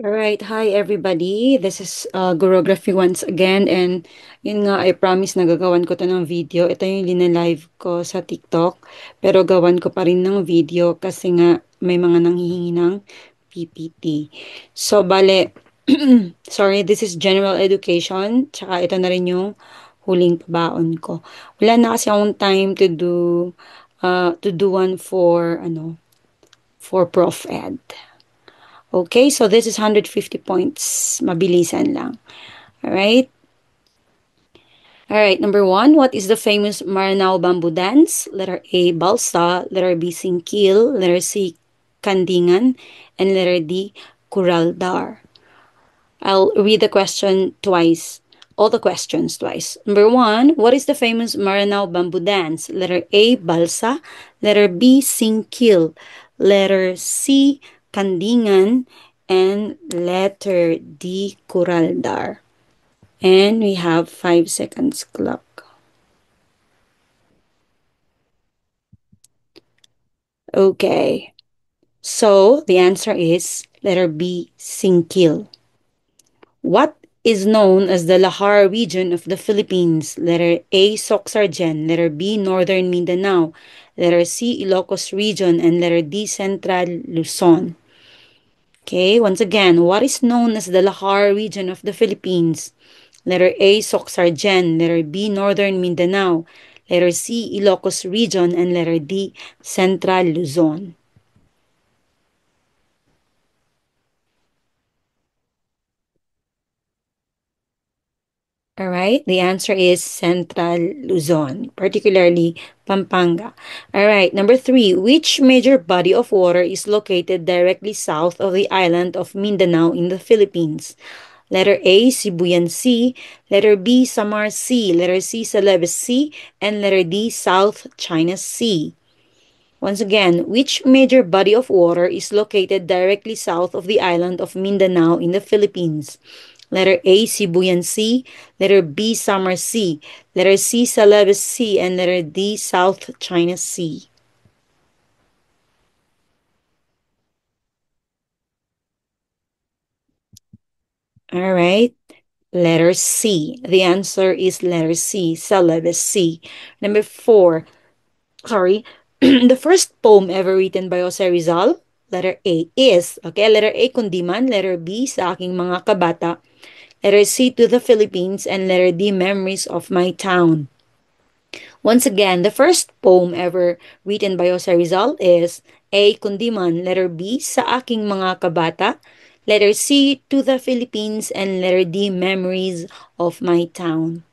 All right, hi everybody. This is Gurography once again, and yun nga, I promise na gagawan ko to ng video. Ito yung live ko sa TikTok, pero gawan ko pa rin ng video kasi nga may mga nanghihingi ng PPT. So, bale, sorry, this is general education, tsaka ito na rin yung huling pabaon ko. Wala na kasi akong time to do one for, for Prof. Ed. Okay, so this is 150 points. Mabilisan lang. All right. All right, number one, what is the famous Maranao bamboo dance? Letter A, Balsa. Letter B, Singkil. Letter C, Kandingan. And letter D, Kuraldar. I'll read the question twice. All the questions twice. Number one, what is the famous Maranao bamboo dance? Letter A, Balsa. Letter B, Singkil. Letter C, Kandingan. And letter D, Kuraldar. And we have 5 seconds clock. Okay. So the answer is letter B, Singkil. What is known as the Lahar region of the Philippines? Letter A, Soxargen. Letter B, Northern Mindanao. Letter C, Ilocos region. And letter D, Central Luzon. Okay, once again, what is known as the Lahar region of the Philippines? Letter A, Soxargen. Letter B, Northern Mindanao. Letter C, Ilocos region. And letter D, Central Luzon. All right, the answer is Central Luzon, particularly Pampanga. All right, number three, which major body of water is located directly south of the island of Mindanao in the Philippines? Letter A, Sibuyan Sea. Letter B, Samar Sea. Letter C, Celebes Sea. And letter D, South China Sea. Once again, which major body of water is located directly south of the island of Mindanao in the Philippines? Letter A, Sibuyan Sea. Letter B, Samar Sea. Letter C, Celebes Sea. And letter D, South China Sea. All right. Letter C. The answer is letter C, Celebes Sea. Number four. Sorry. The first poem ever written by Jose Rizal. Letter A is, okay, letter A, Kundiman. Letter B, Sa Aking Mga Kabata. Letter C, To the Philippines. And letter D, Memories of My Town. Once again, the first poem ever written by Jose Rizal is A. Kundiman, letter B, Sa Aking Mga Kabata, letter C, To the Philippines, and letter D, Memories of My Town.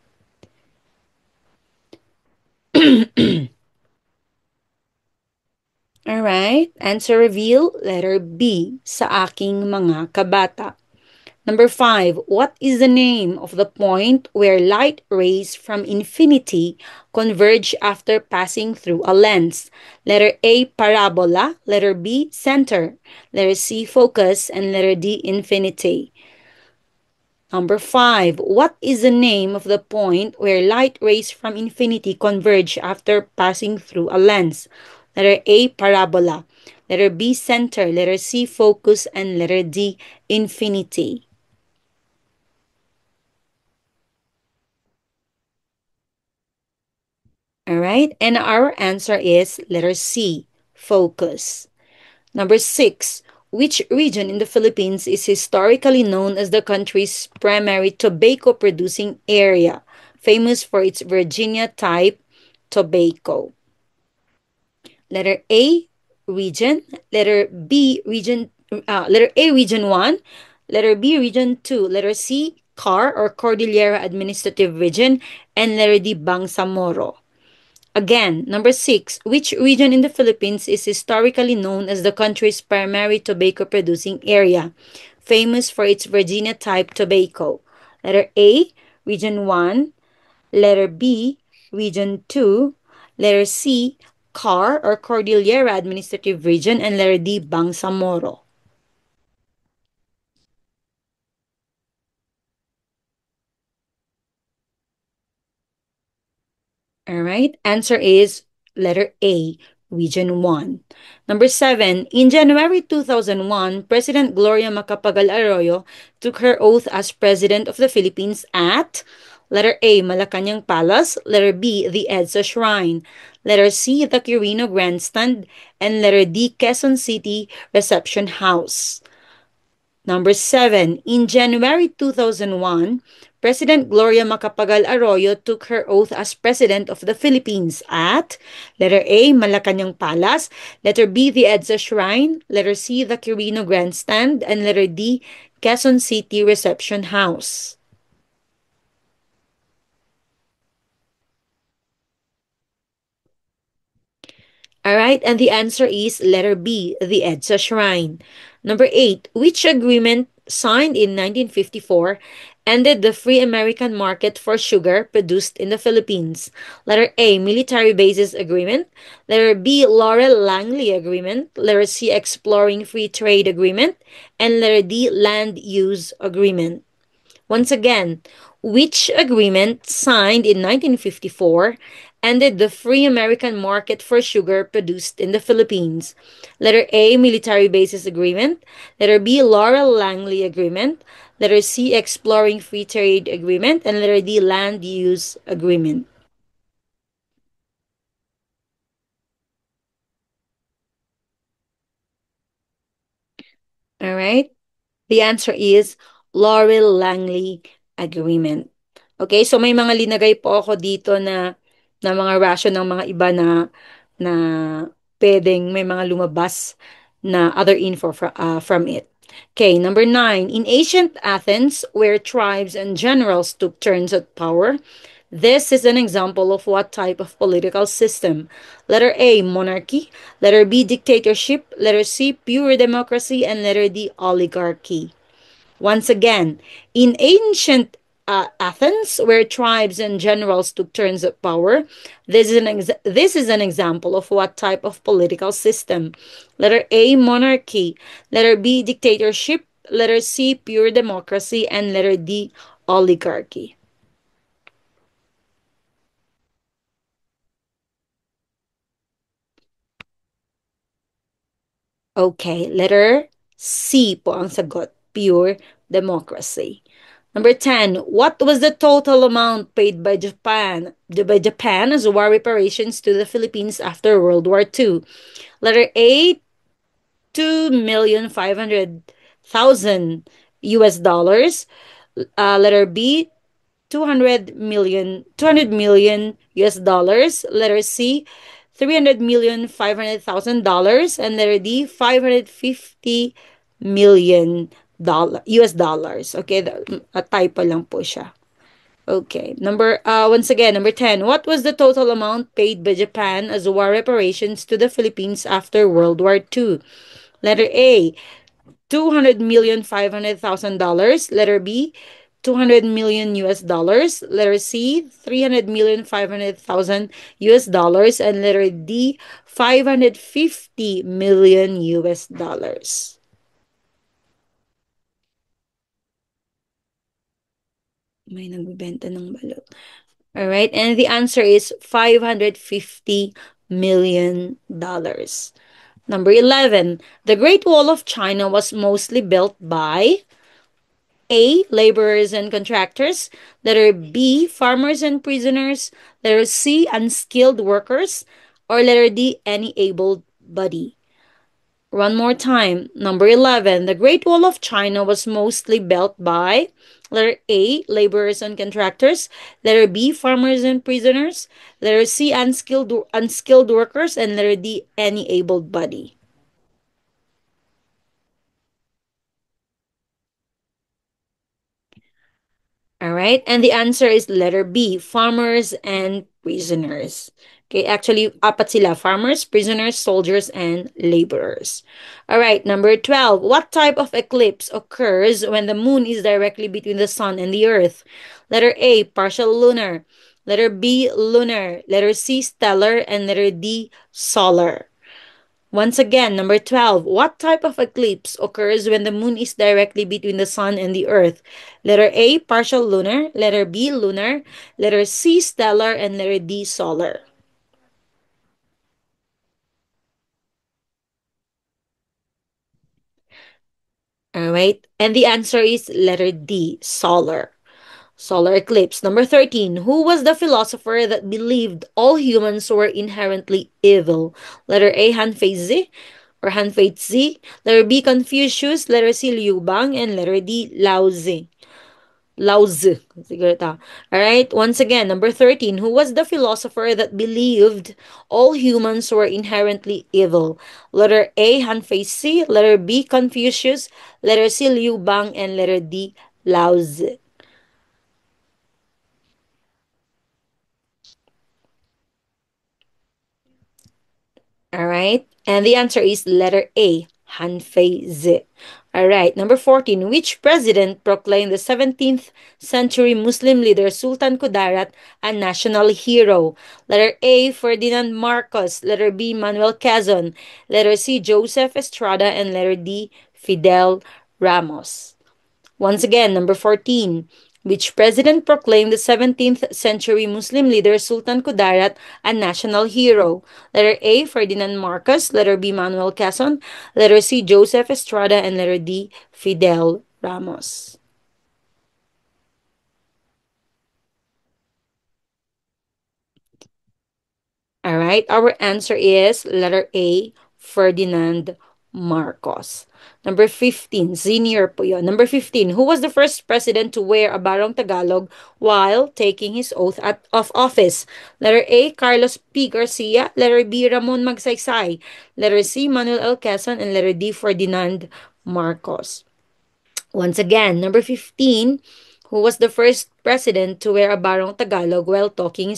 Alright, answer reveal, letter B, Sa Aking Mga Kabata. Number five, what is the name of the point where light rays from infinity converge after passing through a lens? Letter A, parabola. Letter B, center. Letter C, focus. And letter D, infinity. Number five, what is the name of the point where light rays from infinity converge after passing through a lens? Letter A, parabola. Letter B, center. Letter C, focus. And letter D, infinity. All right, and our answer is letter C, focus. Number six, which region in the Philippines is historically known as the country's primary tobacco producing area, famous for its Virginia type tobacco? Letter A, region. Letter B, region. Letter A, region 1. Letter B, region 2. Letter C, CAR or Cordillera Administrative Region. And letter D, Bangsamoro. Again, number six, which region in the Philippines is historically known as the country's primary tobacco producing area, famous for its Virginia type tobacco? Letter A, region 1, letter B, region 2, letter C, CAR or Cordillera Administrative Region, and letter D, Bangsamoro. All right, answer is letter A, Region 1. Number 7, in January 2001, President Gloria Macapagal Arroyo took her oath as President of the Philippines at letter A, Malacanang Palace, letter B, the EDSA Shrine, letter C, the Quirino Grandstand, and letter D, Quezon City Reception House. Number 7, in January 2001, President Gloria Macapagal Arroyo took her oath as President of the Philippines at letter A, Malacanang Palace, letter B, the EDSA Shrine, letter C, the Quirino Grandstand, and letter D, Quezon City Reception House. All right, and the answer is letter B, the EDSA Shrine. Number 8, which agreement signed in 1954 ended the free American market for sugar produced in the Philippines? Letter A, Military Bases Agreement. Letter B, Laurel Langley Agreement. Letter C, Exploring Free Trade Agreement. And letter D, Land Use Agreement. Once again, which agreement signed in 1954 ended the free American market for sugar produced in the Philippines? Letter A, Military Bases Agreement. Letter B, Laurel Langley Agreement. Letter C, Exploring Free Trade Agreement. And letter D, Land Use Agreement. All right? The answer is Laurel Langley Agreement. Okay, so may mga linagay po ako dito na mga ration ng mga iba na pwedeng may mga lumabas na other info from it. Okay, number 9. In ancient Athens, where tribes and generals took turns at power, this is an example of what type of political system? Letter A, monarchy. Letter B, dictatorship. Letter C, pure democracy. And letter D, oligarchy. Once again, in ancient Athens, where tribes and generals took turns at power, this is an example of what type of political system? Letter A, monarchy. Letter B, dictatorship. Letter C, pure democracy. And letter D, oligarchy. Okay, letter C po ang sagot, pure democracy. Number 10, what was the total amount paid by Japan as war reparations to the Philippines after World War II? Letter A, 2,500,000 US dollars. Letter B, 200 million US dollars. Letter C, 300,500,000 dollars. And letter D, 550 million US dollars. Okay, a typo lang po siya. Okay, once again, number 10. What was the total amount paid by Japan as war reparations to the Philippines after World War II? Letter A, 200,500,000 dollars. Letter B, 200 million US dollars. Letter C, 300 million 500,000 US dollars. And letter D, 550 million US dollars. May nagbebenta ng balot. All right, and the answer is 550 million dollars. Number 11, the Great Wall of China was mostly built by A, laborers and contractors. Letter B, farmers and prisoners. Letter C, unskilled workers. Or letter D, any able body. One more time. Number 11, the Great Wall of China was mostly built by letter A, laborers and contractors. Letter B, farmers and prisoners. Letter C, unskilled workers. And letter D, any able body. All right, and the answer is letter B, farmers and prisoners. Okay, actually, apat sila, farmers, prisoners, soldiers, and laborers. All right, number 12. What type of eclipse occurs when the moon is directly between the sun and the earth? Letter A, partial lunar. Letter B, lunar. Letter C, stellar. And letter D, solar. Once again, number 12. What type of eclipse occurs when the moon is directly between the sun and the earth? Letter A, partial lunar. Letter B, lunar. Letter C, stellar. And letter D, solar. All right. And the answer is letter D, solar. Solar eclipse. Number 13. Who was the philosopher that believed all humans were inherently evil? Letter A, Han Feizi or Han Feizi. Letter B, Confucius. Letter C, Liu Bang. And letter D, Lao Tzu. Lao Tzu. Siguro ito. Alright, once again, number 13. Who was the philosopher that believed all humans were inherently evil? Letter A, Han Feizi. Letter B, Confucius. Letter C, Liu Bang. And letter D, Lao Tzu. All right. And the answer is letter A, Han Fei-zi. All right. Number 14. Which president proclaimed the 17th century Muslim leader Sultan Kudarat a national hero? Letter A, Ferdinand Marcos. Letter B, Manuel Quezon. Letter C, Joseph Estrada. And letter D, Fidel Ramos. Once again, number 14. Which president proclaimed the 17th century Muslim leader Sultan Kudarat a national hero? Letter A, Ferdinand Marcos. Letter B, Manuel Quezon. Letter C, Joseph Estrada. And letter D, Fidel Ramos. All right, our answer is letter A, Ferdinand Marcos. Number 15, senior po yun. Number 15, who was the first president to wear a barong Tagalog while taking his oath of office? Letter A, Carlos P. Garcia. Letter B, Ramon Magsaysay. Letter C, Manuel L. Quezon. And letter D, Ferdinand Marcos. Once again, number 15, who was the first president to wear a barong Tagalog while taking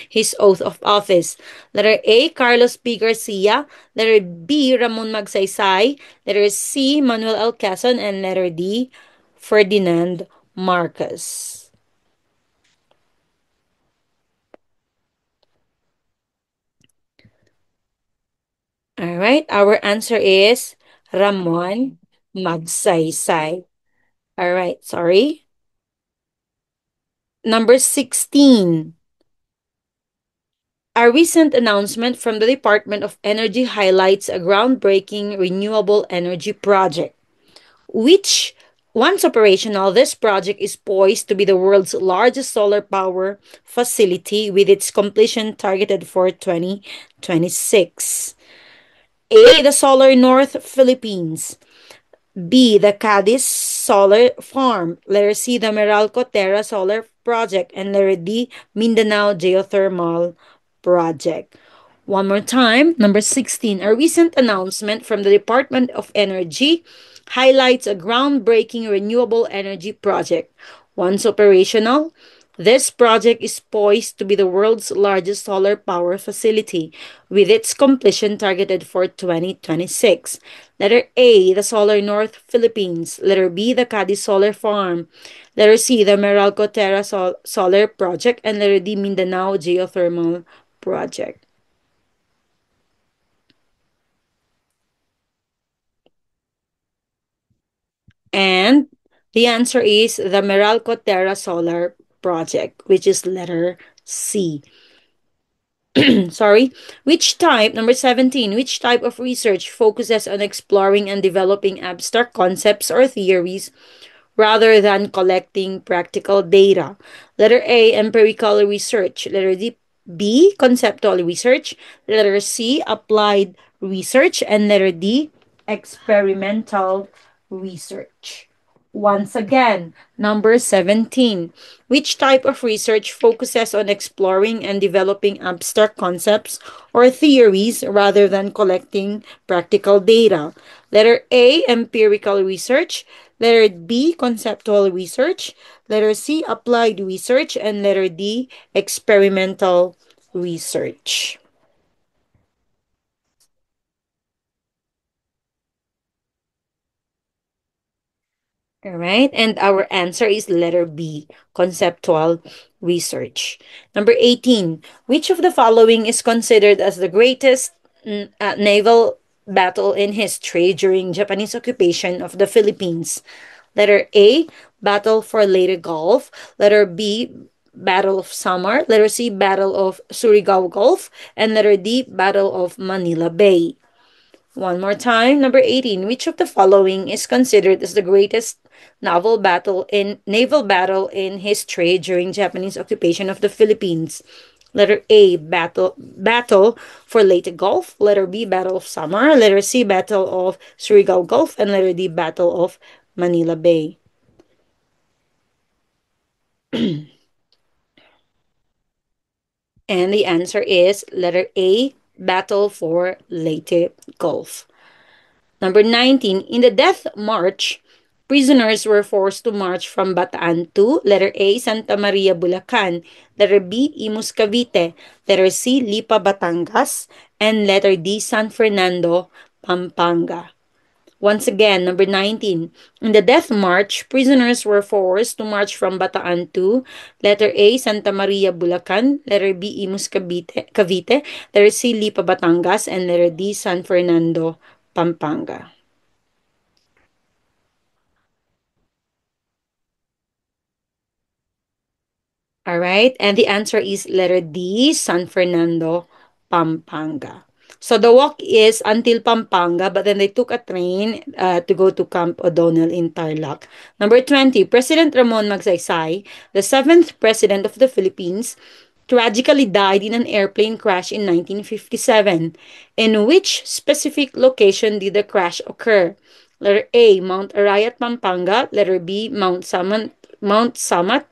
his oath of office. Letter A, Carlos P. Garcia. Letter B, Ramon Magsaysay. Letter C, Manuel L. Quezon. And letter D, Ferdinand Marcos. All right, our answer is Ramon Magsaysay. All right, sorry. Number 16. A recent announcement from the Department of Energy highlights a groundbreaking renewable energy project, which, once operational, this project is poised to be the world's largest solar power facility with its completion targeted for 2026. A. The Solar North Philippines. B. The Cadiz Solar Farm. Letter C. The Meralco Terra Solar Project. And letter D. Mindanao Geothermal Project. One more time, number 16. A recent announcement from the Department of Energy highlights a groundbreaking renewable energy project. Once operational, this project is poised to be the world's largest solar power facility, with its completion targeted for 2026. Letter A, the Solar North Philippines. Letter B, the Cadiz Solar Farm. Letter C, the Meralco Terra Solar Project. And letter D, Mindanao Geothermal Project. And the answer is the Meralco Terra Solar Project, which is letter C. Sorry. Number 17, which type of research focuses on exploring and developing abstract concepts or theories rather than collecting practical data? Letter A, empirical research. Letter B, conceptual research. Letter C, applied research. And letter D, experimental research. Once again, number 17. Which type of research focuses on exploring and developing abstract concepts or theories rather than collecting practical data? Letter A, empirical research. Letter B, conceptual research. Letter C, applied research. And letter D, experimental research. All right, and our answer is letter B, conceptual research. Number 18, which of the following is considered as the greatest naval battle in history during Japanese occupation of the Philippines? Letter A, Battle for Leyte Gulf. Letter B, Battle of Samar. Letter C, Battle of Surigao Gulf. And letter D, Battle of Manila Bay. One more time. Number 18. Which of the following is considered as the greatest naval battle in history during Japanese occupation of the Philippines? Letter A, battle for Leyte Gulf. Letter B, Battle of Samar. Letter C, Battle of Surigao Gulf. And letter D, Battle of Manila Bay. And the answer is letter A, Battle for Leyte Gulf. Number 19, in the Death March, prisoners were forced to march from Bataan to letter A, Santa Maria, Bulacan, letter B, Imus, Cavite, letter C, Lipa, Batangas, and letter D, San Fernando, Pampanga. Once again, number 19. In the Death March, prisoners were forced to march from Bataan to letter A, Santa Maria, Bulacan, letter B, Imus, Cavite, letter C, Lipa, Batangas, and letter D, San Fernando, Pampanga. All right, and the answer is letter D, San Fernando, Pampanga. So the walk is until Pampanga, but then they took a train to go to Camp O'Donnell in Tarlac. Number 20, President Ramon Magsaysay, the seventh president of the Philippines, tragically died in an airplane crash in 1957. In which specific location did the crash occur? Letter A, Mount Arayat, Pampanga. Letter B, Mount Samat,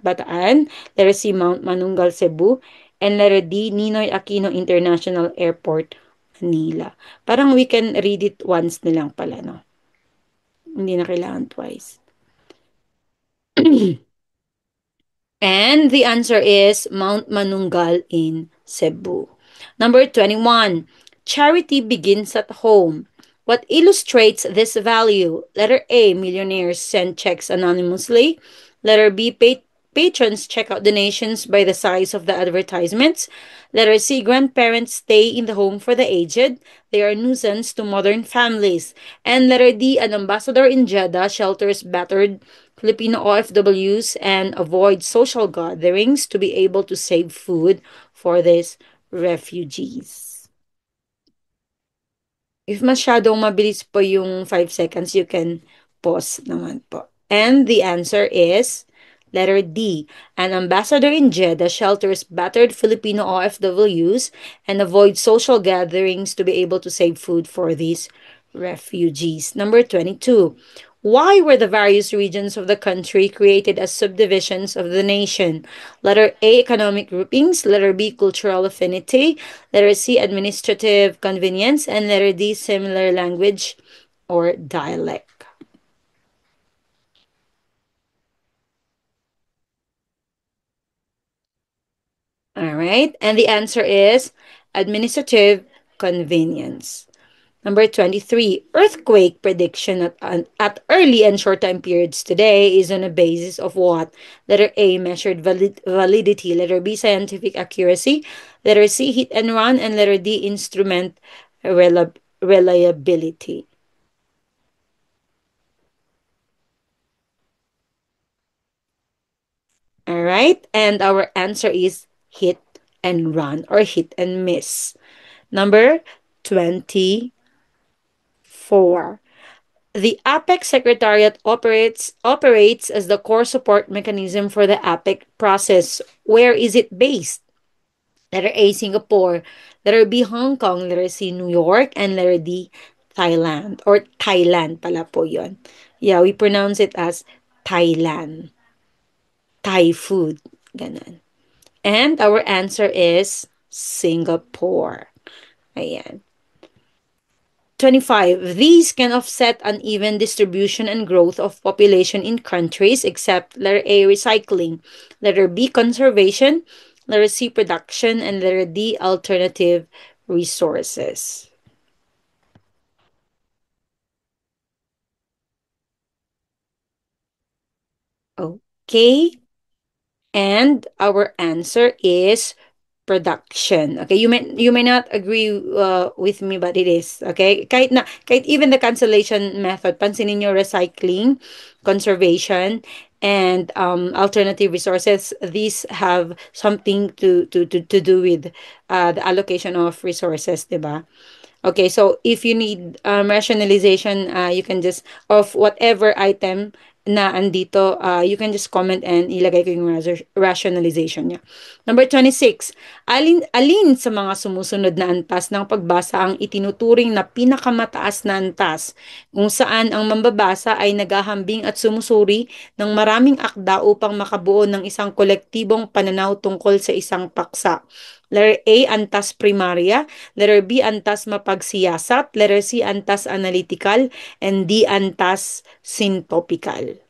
Bataan. Letter C, Mount Manungal, Cebu. And letter D, Ninoy Aquino International Airport, Manila. Parang we can read it once na lang pala, no? Hindi na kailangan twice. And the answer is Mount Manungal in Cebu. Number 21. Charity begins at home. What illustrates this value? Letter A, millionaires send checks anonymously. Letter B, patrons check out donations by the size of the advertisements. Letter C, grandparents stay in the home for the aged. They are nuisance to modern families. And letter D, an ambassador in Jeddah shelters battered Filipino OFWs and avoid social gatherings to be able to save food for these refugees. If masyadong mabilis po yung 5 seconds, you can pause naman po. And the answer is letter D. An ambassador in Jeddah shelters battered Filipino OFWs and avoids social gatherings to be able to save food for these refugees. Number 22. Why were the various regions of the country created as subdivisions of the nation? Letter A, economic groupings. Letter B, cultural affinity. Letter C, administrative convenience. And letter D, similar language or dialect. All right. And the answer is administrative convenience. Number 23, earthquake prediction at early and short time periods today is on a basis of what? Letter A, measured validity. Letter B, scientific accuracy. Letter C, hit and run. And letter D, instrument reliability. All right. And our answer is hit and run or hit and miss. Number 24. The APEC Secretariat operates as the core support mechanism for the APEC process. Where is it based? Letter A, Singapore. Letter B, Hong Kong. Letter C, New York. And letter D, Thailand. Or Thailand pala po yun. Yeah, we pronounce it as Thailand. Thai food. Ganon. And our answer is Singapore. Ayan. 25. These can offset uneven distribution and growth of population in countries except letter A, recycling, letter B, conservation, letter C, production, and letter D, alternative resources. Okay. And our answer is production. Okay, you may not agree with me, but it is. Okay, kahit even the cancellation method, pansinin niyo recycling, conservation, and alternative resources. These have something to do with the allocation of resources, diba? Okay, so if you need rationalization, you can just, of whatever item na andito, you can just comment and ilagay ko yung rationalization niya. Number 26, alin sa mga sumusunod na antas ng pagbasa ang itinuturing na pinakamataas na antas, kung saan ang mambabasa ay naghahambing at sumusuri ng maraming akda upang makabuo ng isang kolektibong pananaw tungkol sa isang paksa. Letter A, antas primarya. Letter B, antas mapagsiyasat. Letter C, antas analytical. And D, antas syntopical.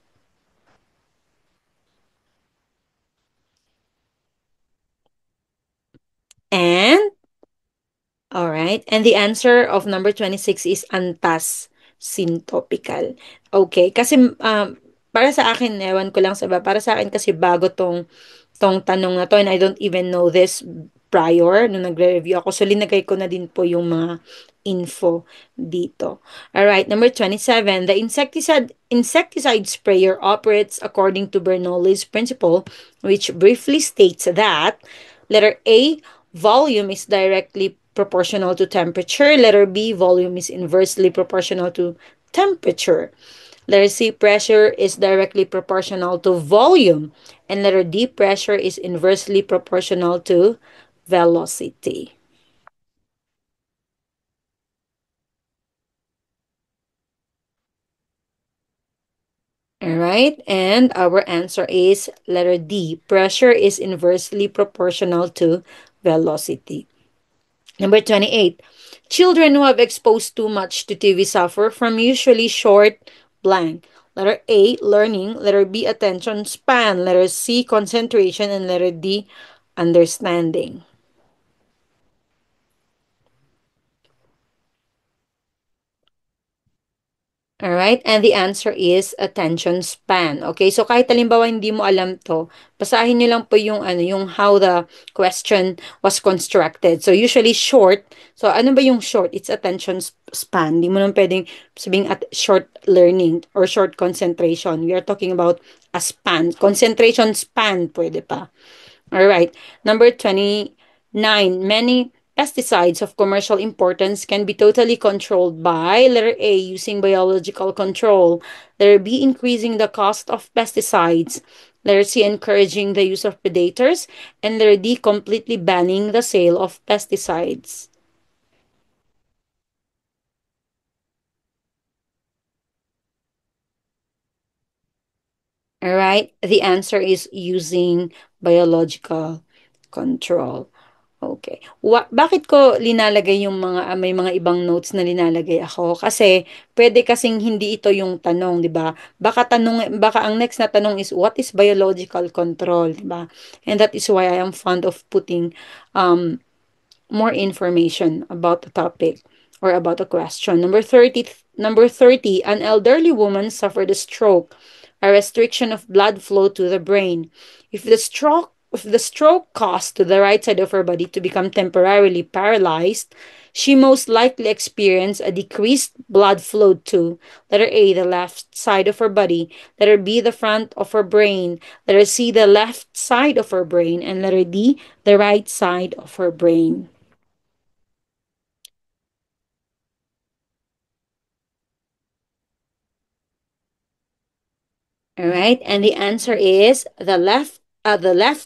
And all right. And the answer of number 26 is antas syntopical. Okay. Kasi para sa akin, ewan ko lang sa iba, para sa akin kasi bago tong tanong na to and I don't even know this prior nung nagre-review ako. So, linagay ko na din po yung mga info dito. Alright, number 27. The insecticide sprayer operates according to Bernoulli's principle, which briefly states that letter A, volume is directly proportional to temperature. Letter B, volume is inversely proportional to temperature. Letter C, pressure is directly proportional to volume. And letter D, pressure is inversely proportional to velocity. All right, and our answer is letter D. Pressure is inversely proportional to velocity. Number 28. Children who have exposed too much to TV suffer from usually short blank. Letter A, learning. Letter B, attention span. Letter C, concentration. And letter D, understanding. Alright, and the answer is attention span. Okay, so kahit halimbawa hindi mo alam to, basahin nyo lang po yung ano, yung how the question was constructed. So usually short. So ano ba yung short? It's attention span. Hindi mo naman pwedeng sabing at short learning or short concentration. We are talking about a span. Concentration span pwede pa. All right. Number 29. Many pesticides of commercial importance can be totally controlled by letter A, using biological control, letter B, increasing the cost of pesticides, letter C, encouraging the use of predators, and letter D, completely banning the sale of pesticides. All right. The answer is using biological control. Okay. Bakit ko linalagay yung mga may mga ibang notes na linalagay ako? Kasi pwede kasing hindi ito yung tanong, 'di ba? Baka ang next na tanong is what is biological control, 'di ba? And that is why I am fond of putting um more information about the topic or about the question. Number 30, an elderly woman suffered a stroke, a restriction of blood flow to the brain. If the stroke caused to the right side of her body to become temporarily paralyzed, she most likely experienced a decreased blood flow to letter A, the left side of her body, letter B, the front of her brain, letter C, the left side of her brain, and letter D, the right side of her brain. All right, and the answer is the left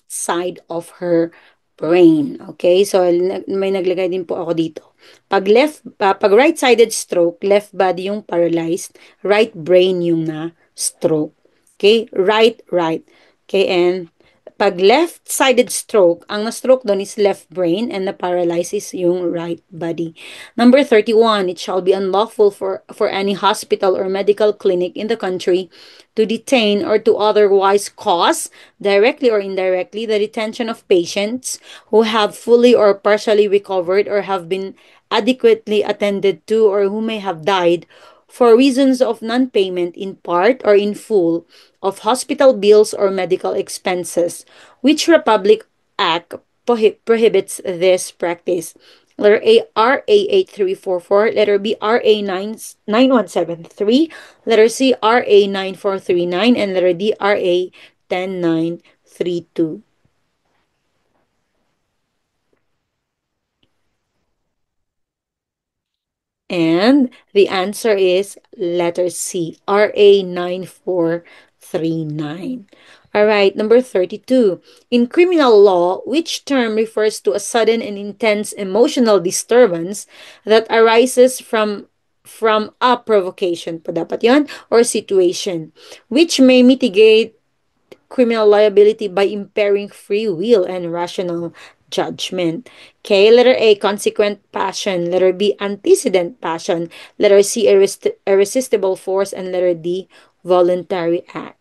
side of her brain. Okay, so may naglagay din po ako dito. Pag right-sided stroke, left body yung paralyzed, right brain yung na stroke. Okay, right. Okay, and pag left-sided stroke, ang na-stroke doon is left brain and na-paralysis yung right body. Number 31, it shall be unlawful for any hospital or medical clinic in the country to detain or to otherwise cause, directly or indirectly, the detention of patients who have fully or partially recovered or have been adequately attended to or who may have died for reasons of non-payment in part or in full of hospital bills or medical expenses, which Republic Act prohibits this practice. Letter A, RA 8344. Letter B, RA 9173. Letter C, RA 9439. And letter D, RA 10932. And the answer is letter C, RA 9439. All right, number 32. In criminal law, which term refers to a sudden and intense emotional disturbance that arises from a provocation po dapat yon or situation which may mitigate criminal liability by impairing free will and rational judgment. Okay, letter A, consequent passion. Letter B, antecedent passion. Letter C, irresistible force. And letter D, voluntary act.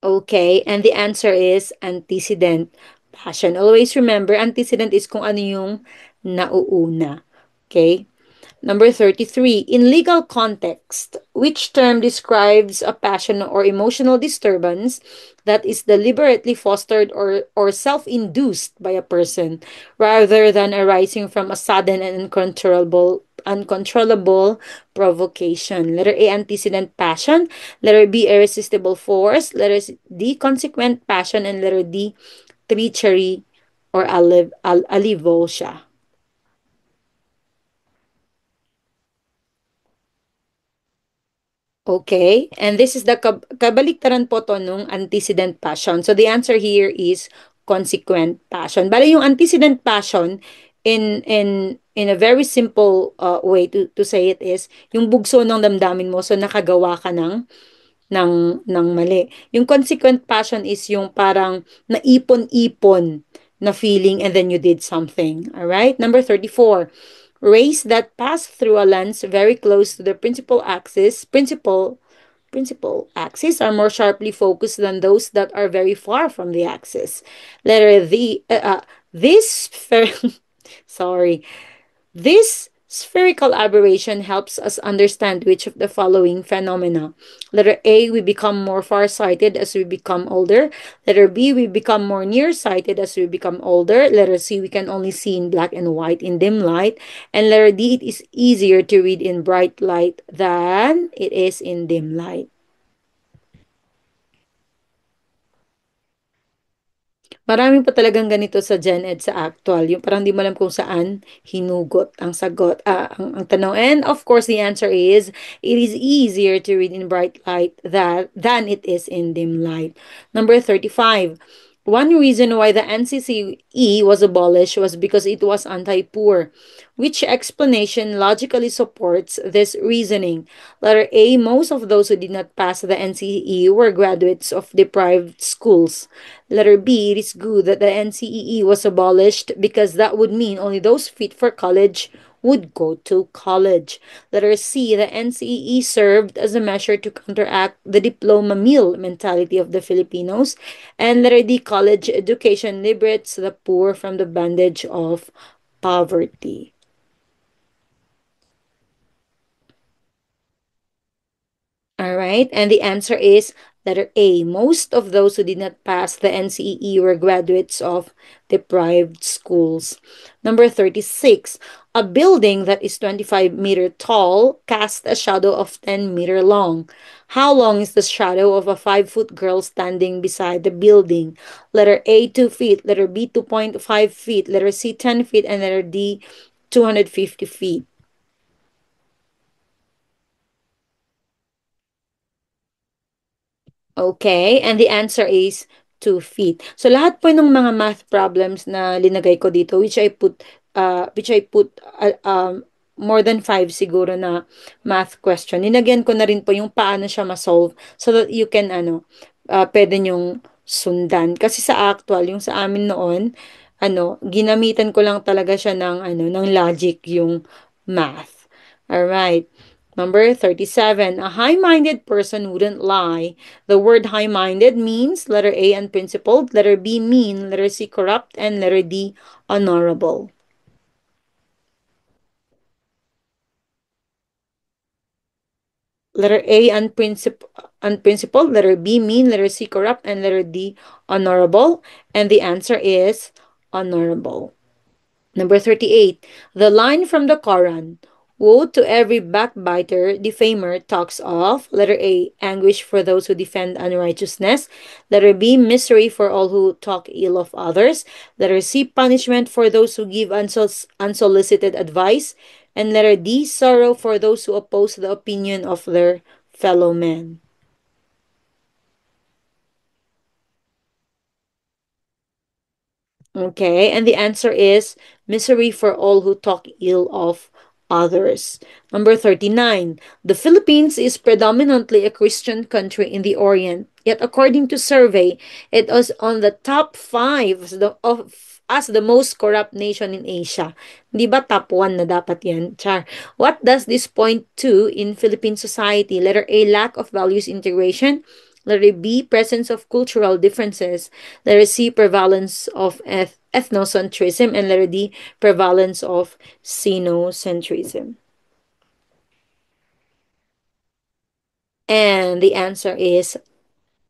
Okay, and the answer is antecedent passion. Always remember, antecedent is kung ano yung nauuna. Okay? Number 33, in legal context, which term describes a passion or emotional disturbance that is deliberately fostered or self-induced by a person rather than arising from a sudden and uncontrollable provocation? Letter A, antecedent passion. Letter B, irresistible force. Letter D, consequent passion. And letter D, treachery or alivosia. Okay, and this is the kabaliktaran po to nung antecedent passion. So the answer here is consequent passion. Bali yung antecedent passion in a very simple way to say it is yung bugso ng damdamin mo so nakagawa ka ng mali. Yung consequent passion is yung parang naipon-ipon na feeling and then you did something. All right? Number 34. Rays that pass through a lens very close to the principal axis are more sharply focused than those that are very far from the axis. Letter D. This sorry. This spherical aberration helps us understand which of the following phenomena. Letter A, we become more farsighted as we become older. Letter B, we become more nearsighted as we become older. Letter C, we can only see in black and white in dim light. And letter D, it is easier to read in bright light than it is in dim light. Marami pa talagang ganito sa Gen Ed sa actual. Yung parang di mo alam kung saan hinugot ang sagot, ang tanong. And of course, the answer is, it is easier to read in bright light than it is in dim light. Number 35. One reason why the NCCE was abolished was because it was anti-poor. Which explanation logically supports this reasoning? Letter A, most of those who did not pass the NCCE were graduates of deprived schools. Letter B, it is good that the NCEE was abolished because that would mean only those fit for college would go to college. Letter C, the NCEE served as a measure to counteract the diploma mill mentality of the Filipinos. And letter D, college education liberates the poor from the bondage of poverty. All right, and the answer is letter A. Most of those who did not pass the NCEE were graduates of deprived schools. Number 36. A building that is 25-meter tall casts a shadow of 10-meter long. How long is the shadow of a 5-foot girl standing beside the building? Letter A, 2 feet. Letter B, 2.5 feet. Letter C, 10 feet. And letter D, 250 feet. Okay, and the answer is 2 feet. So lahat po ng mga math problems na linagay ko dito which I put more than 5 siguro na math question. Linagyan ko na rin po yung paano siya ma-solve so that you can pwede nyong sundan. Kasi sa actual, yung sa amin noon, ginamitan ko lang talaga siya ng logic yung math. All right. Number 37. A high-minded person wouldn't lie. The word high-minded means letter A, unprincipled, letter B, mean, letter C, corrupt, and letter D, honorable. Letter A, unprincipled, letter B, mean, letter C, corrupt, and letter D, honorable. And the answer is honorable. Number 38. The line from the Quran. Woe to every backbiter, defamer talks of. Letter A, anguish for those who defend unrighteousness. Letter B, misery for all who talk ill of others. Letter C, punishment for those who give unsolicited advice. And letter D, sorrow for those who oppose the opinion of their fellow men. Okay, and the answer is misery for all who talk ill of others. Number 39. The Philippines is predominantly a Christian country in the Orient. Yet according to survey, it was on the top 5 as the most corrupt nation in Asia. Di ba top 1 na dapat yan? Char. What does this point to in Philippine society? Letter A, lack of values integration. Letter B, presence of cultural differences. Letter C, prevalence of ethnocentrism. And letter D, prevalence of xenocentrism. And the answer is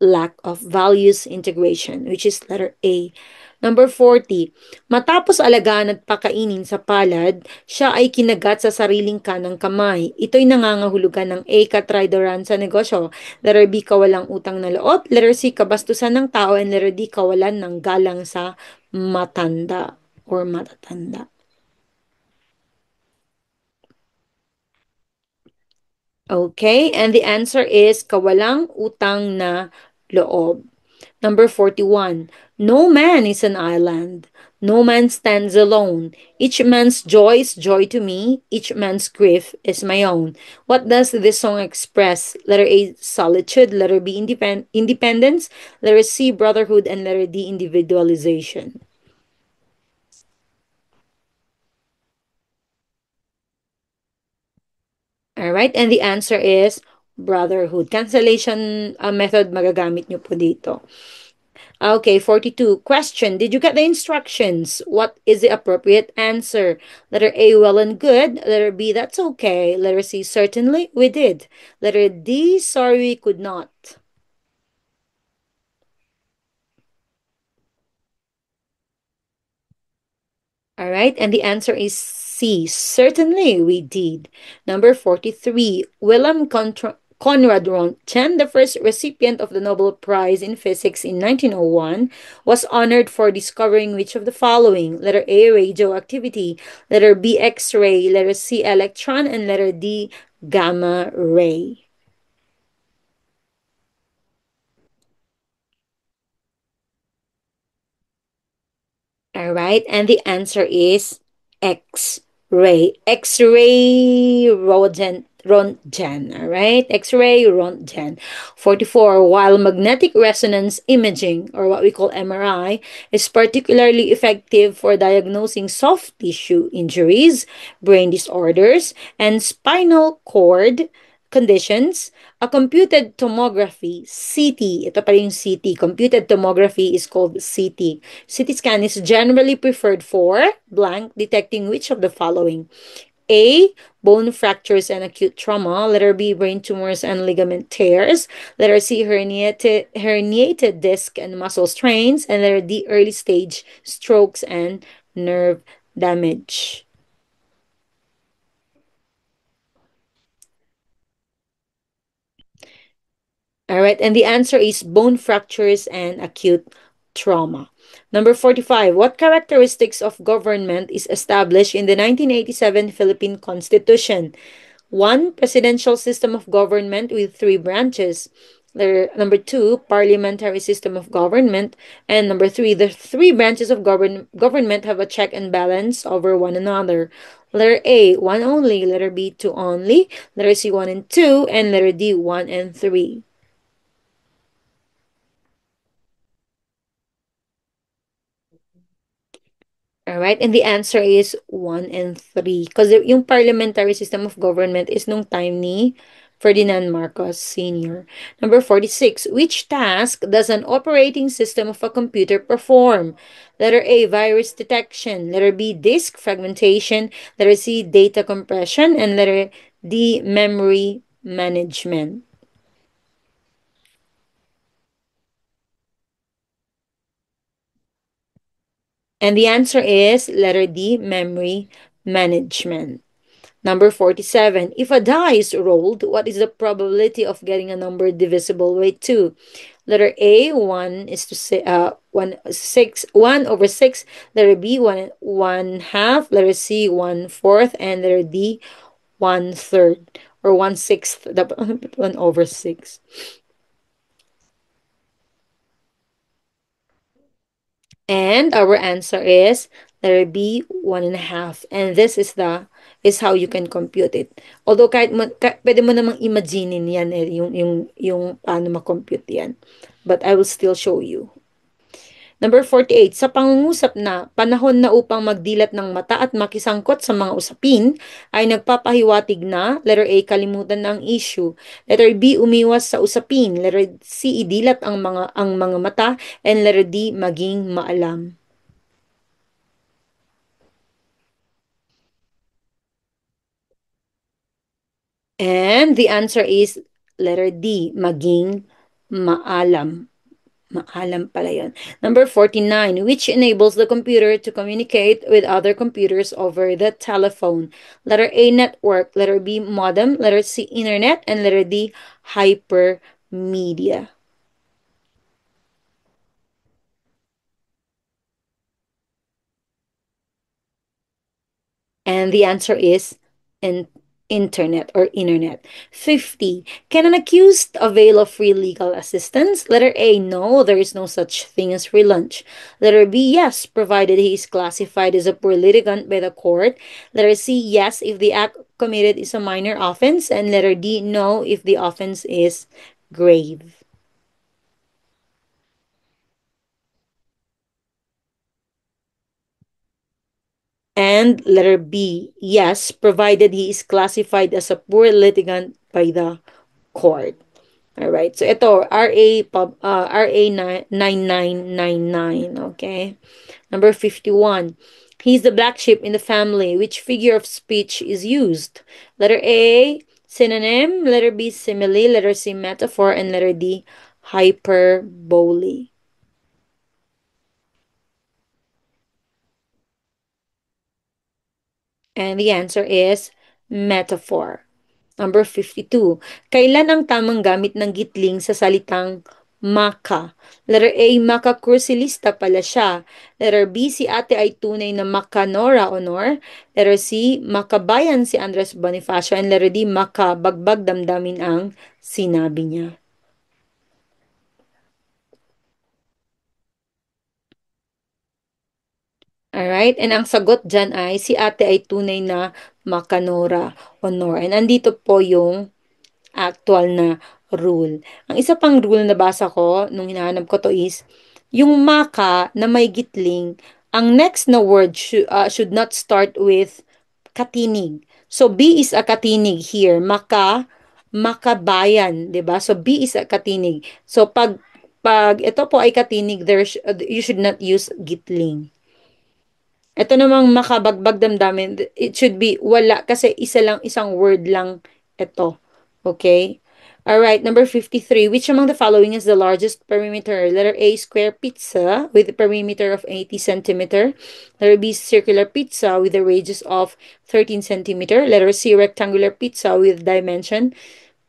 lack of values integration, which is letter A. Number 40, matapos alagaan at pakainin sa palad, siya ay kinagat sa sariling kanang kamay. Ito'y nangangahulugan ng A, katraydoran sa negosyo. Letter B, kawalang utang na loob. Letter C, kabastusan ng tao. And letter D, kawalan ng galang sa matanda or matatanda. Okay, and the answer is kawalang utang na loob. Number 41. No man is an island. No man stands alone. Each man's joy is joy to me. Each man's grief is my own. What does this song express? Letter A, solitude. Letter B, independence. Letter C, brotherhood. And letter D, individualization. All right, and the answer is brotherhood. Cancellation method magagamit nyo po dito. Okay, 42. Question. Did you get the instructions? What is the appropriate answer? Letter A, well and good. Letter B, that's okay. Letter C, certainly, we did. Letter D, sorry, we could not. All right, and the answer is C. Certainly, we did. Number 43. Conrad Rontgen, the first recipient of the Nobel Prize in Physics in 1901, was honored for discovering which of the following? Letter A, radioactivity. Letter B, X-ray. Letter C, electron. And letter D, gamma ray. All right, and the answer is X-ray. X-ray Rontgen. All right, X-ray Rontgen. 44. While magnetic resonance imaging, or what we call MRI, is particularly effective for diagnosing soft tissue injuries, brain disorders, and spinal cord conditions, a computed tomography, CT, ito pa yung CT, computed tomography is called CT. CT scan is generally preferred for blank, detecting which of the following? A, bone fractures and acute trauma. Letter B, brain tumors and ligament tears. Letter C, herniated disc and muscle strains. And letter D, early stage strokes and nerve damage. All right, and the answer is bone fractures and acute trauma. Number 45. What characteristics of government is established in the 1987 Philippine Constitution? One, presidential system of government with three branches. Number two, parliamentary system of government. And number three, the three branches of government have a check and balance over one another. Letter A, one only. Letter B, two only. Letter C, one and two. And letter D, one and three. Alright, and the answer is 1 and 3. Because yung parliamentary system of government is nung time ni Ferdinand Marcos Sr. Number 46. Which task does an operating system of a computer perform? Letter A, virus detection. Letter B, disk fragmentation. Letter C, data compression. And letter D, memory management. And the answer is letter D, memory management. Number 47. If a die is rolled, what is the probability of getting a number divisible by 2? Letter A, 1 is to say 1 over 6. Letter B, 1 half. Letter C, 1/4. And letter D, 1/3 or 1/6. 1 over 6. And our answer is letter B, 1.5. And this is how you can compute it. Although pwede mo namang imaginein yan eh, yung paano ma-compute yan. But I will still show you. Number 48, sa pangungusap na panahon na upang magdilat ng mata at makisangkot sa mga usapin ay nagpapahiwatig na letter A, kalimutan na ang issue. Letter B, umiwas sa usapin. Letter C, idilat ang mga mata. And letter D, maging maalam. And the answer is letter D, maging maalam. Maalam pala yun. Number 49, which enables the computer to communicate with other computers over the telephone. Letter A, network. Letter B, modem. Letter C, internet. And letter D, hypermedia. And the answer is in internet or internet. 50. Can an accused avail of free legal assistance? Letter A, no, there is no such thing as free lunch. Letter B, yes, provided he is classified as a poor litigant by the court. Letter C, yes, if the act committed is a minor offense. And letter D, no, if the offense is grave. And letter B, yes, provided he is classified as a poor litigant by the court. All right. So ito RA 9999, okay? Number 51. He's the black sheep in the family. Which figure of speech is used? Letter A, synonym. Letter B, simile. Letter C, metaphor. And letter D, hyperbole. And the answer is metaphor. Number 52. Kailan ang tamang gamit ng gitling sa salitang maka? Letter A, makakrusilista pala siya. Letter B, si ate ay tunay na makanora honor. Letter C, makabayan si Andres Bonifacio. And letter D, makabagbag damdamin ang sinabi niya. Alright? And ang sagot dyan ay si ate ay tunay na makanora honor. And andito po yung actual na rule. Ang isa pang rule na nabasa ko nung hinahanap ko to is, yung maka na may gitling, ang next na word should not start with katinig. So, B is a katinig here. Makabayan, 'di ba? So, B is a katinig. So, pag ito po ay katinig, you should not use gitling. Ito namang makabagbag damdamin, it should be wala kasi isang word lang ito. Okay? Alright, number 53. Which among the following is the largest perimeter? Letter A, square pizza with a perimeter of 80 centimeter. Letter B, circular pizza with a radius of 13 centimeter. Letter C, rectangular pizza with dimension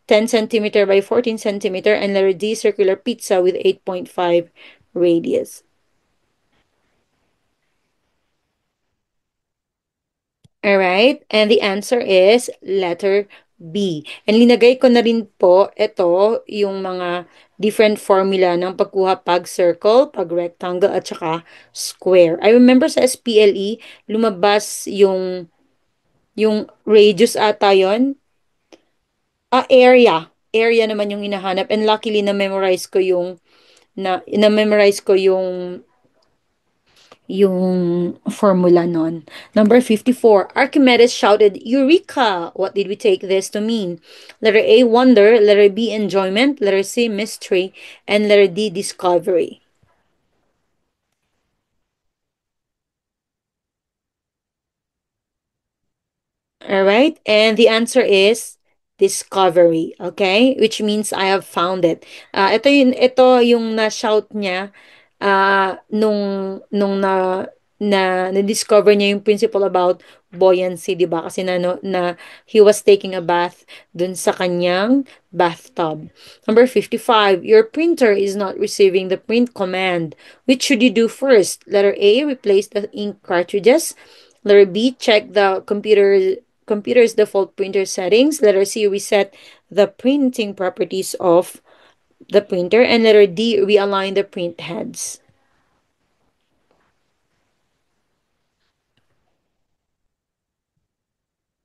10 centimeter by 14 centimeter. And letter D, circular pizza with 8.5 radius. Alright, and the answer is letter B. And linagay ko na rin po ito, yung mga different formula ng pagkuha pag circle, pag rectangle, at saka square. I remember sa SPLE, lumabas yung radius ata yon. Area. Area naman yung hinahanap. And luckily, na-memorize ko yung formula nun. Number 54, Archimedes shouted, Eureka! What did we take this to mean? Letter A, wonder. Letter B, enjoyment. Letter C, mystery. And letter D, discovery. All right? And the answer is discovery. Okay? Which means I have found it. Ito yung na-shout niya nung na-discover niya yung principle about buoyancy, 'di ba? Kasi na he was taking a bath dun sa kanyang bathtub. Number 55, your printer is not receiving the print command. Which should you do first? Letter A, replace the ink cartridges. Letter B, check the computer's default printer settings. Letter C, reset the printing properties of the printer. And letter D, realign the print heads.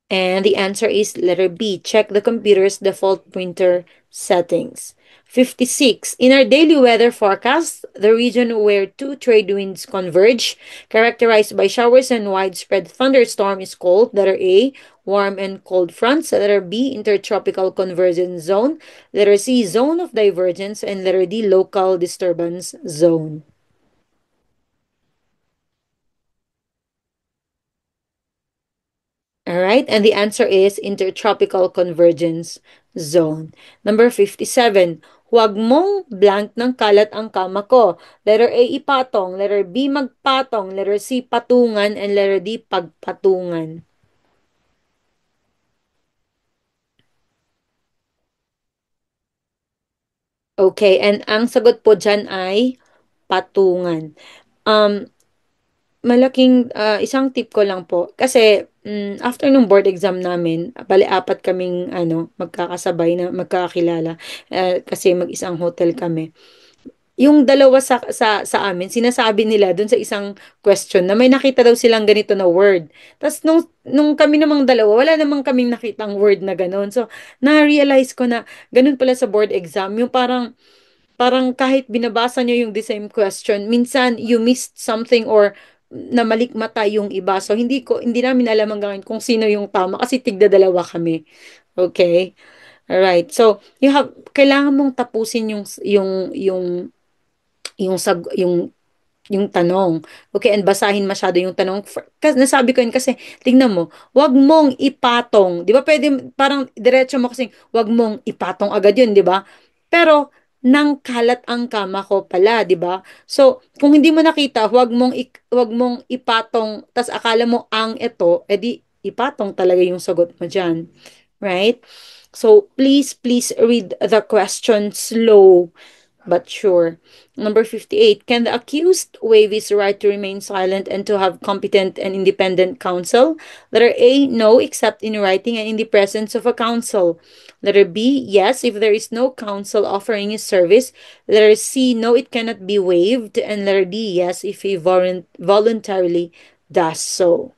And the answer is letter B. Check the computer's default printer settings. 56. In our daily weather forecast, the region where two trade winds converge, characterized by showers and widespread thunderstorm, is called letter A, warm and cold fronts, letter B, intertropical convergence zone, letter C, zone of divergence, and letter D, local disturbance zone. All right, and the answer is intertropical convergence zone. Number 57. Huwag mong blank ng kalat ang kama ko. Letter A, ipatong. Letter B, magpatong. Letter C, patungan. And letter D, pagpatungan. Okay, and ang sagot po dyan ay patungan. Um, isang tip ko lang po. Kasi, after nung board exam namin, bali apat kaming, magkakasabay na magkakakilala. Kasi mag-isang hotel kami. Yung dalawa sa amin, sinasabi nila dun sa isang question na may nakita daw silang ganito na word. Tapos nung kami namang dalawa, wala namang kaming nakitang word na gano'n. So, na-realize ko na ganun pala sa board exam. Yung parang kahit binabasa nyo yung the same question, minsan you missed something or namalikmata yung iba. So, hindi namin alam hanggang kung sino yung tama kasi tigda dalawa kami. Okay? Alright. So, kailangan mong tapusin yung tanong. Okay, and basahin masyado yung tanong. Kasi nasabi ko yun kasi, tingnan mo, wag mong ipatong. Di ba pwede, parang diretso mo kasi, wag mong ipatong agad yun, di ba? Pero, nang kalat ang kama ko pala, di ba? So, kung hindi mo nakita, wag mong ipatong, tas akala mo ang ito, edi ipatong talaga yung sagot mo dyan. Right? So, please read the question slow but sure. Number 58. Can the accused waive his right to remain silent and to have competent and independent counsel? Letter A, no, except in writing and in the presence of a counsel. Letter B, yes, if there is no counsel offering his service. Letter C, no, it cannot be waived. And letter D, yes, if he voluntarily does so.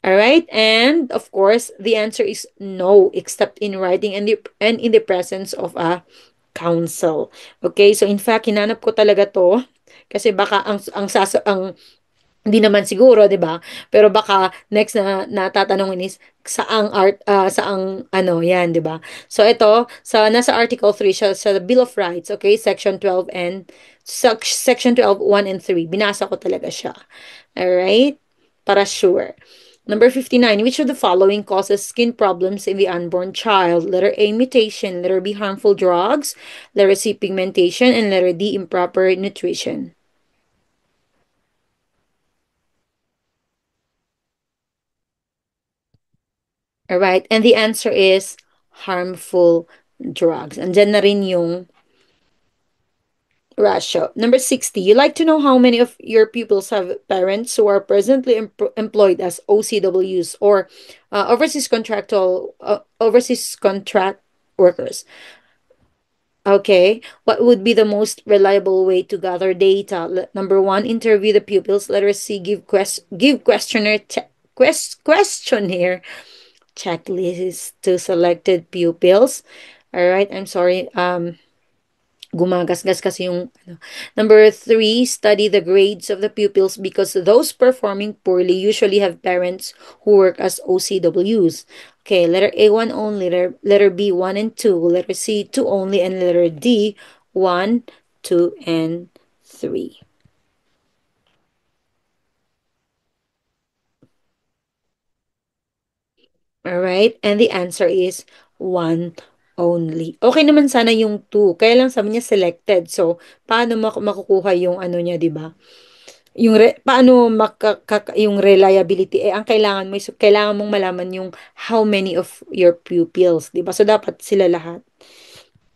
All right, and of course, the answer is no, except in writing and in the presence of a counsel. Okay, so in fact, hinanap ko talaga to kasi baka ang hindi naman siguro, 'di ba? Pero baka next na natatanungin is saang ano 'yan, 'di ba? So ito nasa Article 3 siya sa Bill of Rights, okay? Section 12 and Section 12 1 and 3. Binasa ko talaga siya. All right? Para sure. Number 59, which of the following causes skin problems in the unborn child? Letter A, mutation. Letter B, harmful drugs. Letter C, pigmentation. And letter D, improper nutrition. All right. And the answer is harmful drugs. Andyan na rin yung ratio. Number 60, you like to know how many of your pupils have parents who are presently employed as OCWs or overseas contract workers. Okay, what would be the most reliable way to gather data? Number one, interview the pupils. Letter C, give questionnaire checklist to selected pupils. All right, I'm sorry. Gumagasgas kasi yung ano. Number three, study the grades of the pupils because those performing poorly usually have parents who work as OCWs. Okay, letter A, one only, letter B, one and two, letter C, two only, and letter D, one, two, and three. All right, and the answer is one only. Okay naman sana yung two. Kaya lang sabi niya selected. So, paano makukuha yung ano niya, 'di ba? Paano yung reliability? Eh, ang kailangan mo is kailangan mong malaman yung how many of your pupils, 'di ba? So, dapat sila lahat.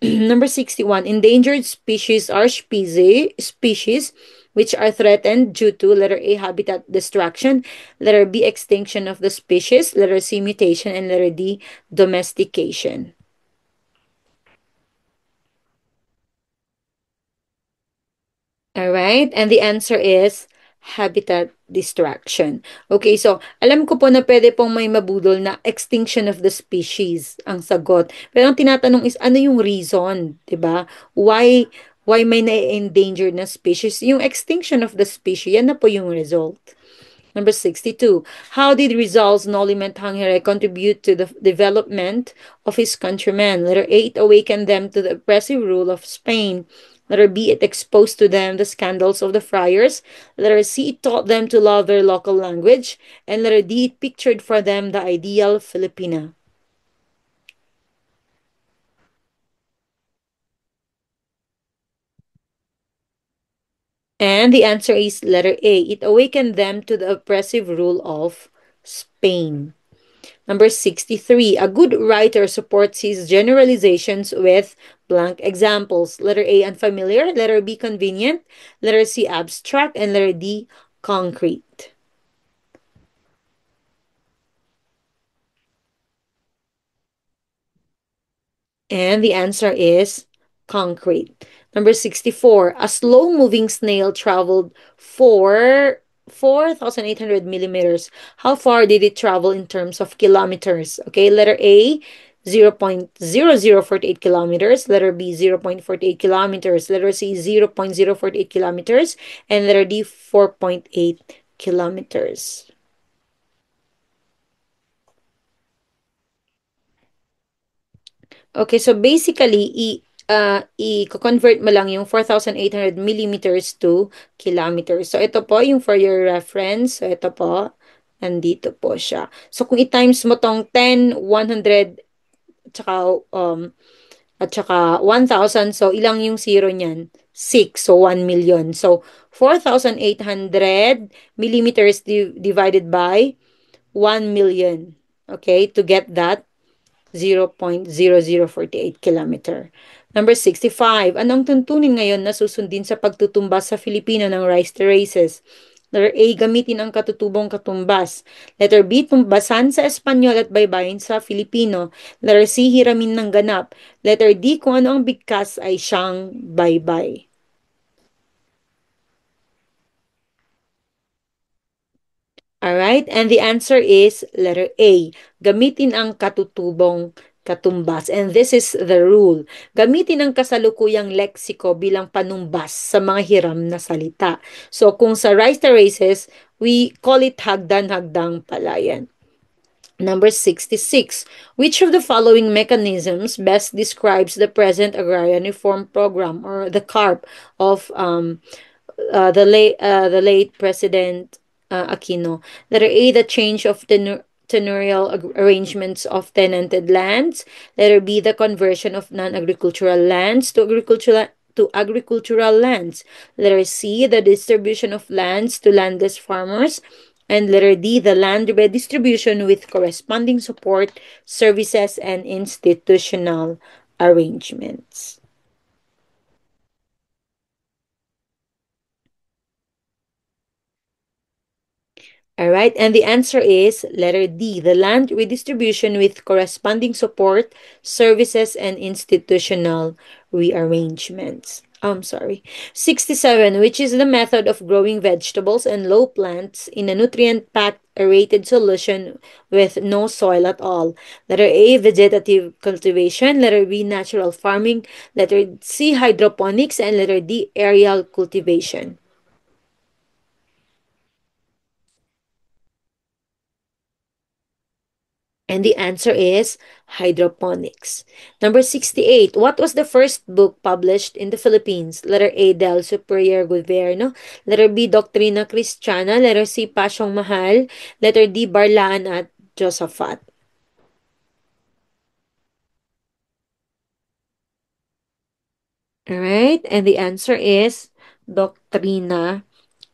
Number 61, endangered species are species which are threatened due to letter A, habitat destruction, letter B, extinction of the species, letter C, mutation, and letter D, domestication. All right? And the answer is habitat destruction. Okay, so alam ko po na pwede pong may mabudol na extinction of the species ang sagot. Pero ang tinatanong is ano yung reason, 'di ba? Why may na-endangered na species? Yung extinction of the species, yan na po yung result. Number 62. How did Rizal's Noliment Hangere contribute to the development of his countrymen? Letter A, it awakened them to the oppressive rule of Spain. Letter B, it exposed to them the scandals of the friars. Letter C, it taught them to love their local language. And letter D, it pictured for them the ideal Filipina. And the answer is letter A, it awakened them to the oppressive rule of Spain. Number 63. A good writer supports his generalizations with blank examples. Letter A, unfamiliar. Letter B, convenient. Letter C, abstract. And letter D, concrete. And the answer is concrete. Number 64. A slow moving snail traveled for 4,800 millimeters. How far did it travel in terms of kilometers? Okay, letter A, 0.0048 kilometers. Letter B, 0.48 kilometers. Letter C, 0.048 kilometers. And letter D, 4.8 kilometers. Okay, so basically, i-convert mo lang yung 4,800 millimeters to kilometers. So, ito po yung for your reference. So, ito po, nandito po siya. So, kung i-times mo tong 10, 100, tsaka, at tsaka 1,000, so ilang yung zero niyan? 6, so 1 million. So, 4,800 millimeters divided by 1 million. Okay, to get that 0.0048 kilometer. Number 65. Anong tuntunin ngayon na susundin sa pagtutumbas sa Filipino ng rice terraces? Letter A, gamitin ang katutubong katumbas. Letter B, tumbasan sa Espanyol at baybayin sa Filipino. Letter C, hiramin ng ganap. Letter D, kung ano ang bigkas ay siyang baybay. Alright, and the answer is letter A. Gamitin ang katutubong katumbas. And this is the rule. Gamitin ang kasalukuyang leksiko bilang panumbas sa mga hiram na salita. So, kung sa rice terraces, we call it hagdan-hagdang palayan. Number 66. Which of the following mechanisms best describes the present agrarian reform program or the CARP of the late President Aquino. Letter A, the change of tenurial arrangements of tenanted lands. Letter B, the conversion of non-agricultural lands to agricultural lands. Letter C, the distribution of lands to landless farmers. And letter D, the land redistribution with corresponding support, services, and institutional arrangements. All right, and the answer is letter D, the land redistribution with corresponding support, services, and institutional rearrangements. I'm sorry. 67, which is the method of growing vegetables and low plants in a nutrient-packed aerated solution with no soil at all. Letter A, vegetative cultivation. Letter B, natural farming. Letter C, hydroponics. And letter D, aerial cultivation. And the answer is hydroponics. Number 68. What was the first book published in the Philippines? Letter A, Del Superior Governo. Letter B, Doctrina Christiana. Letter C, Pasyong Mahal. Letter D, Barlaan at Josaphat. All right? And the answer is Doctrina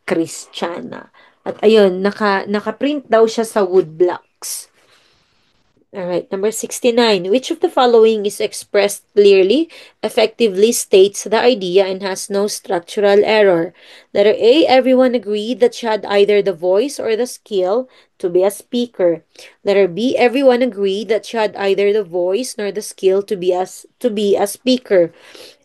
Christiana. At ayun, naka-print daw siya sa wood blocks. All right, number 69. Which of the following is expressed clearly, effectively states the idea, and has no structural error? Letter A, everyone agreed that she had either the voice or the skill to be a speaker. Letter B, everyone agreed that she had either the voice nor the skill to be a speaker.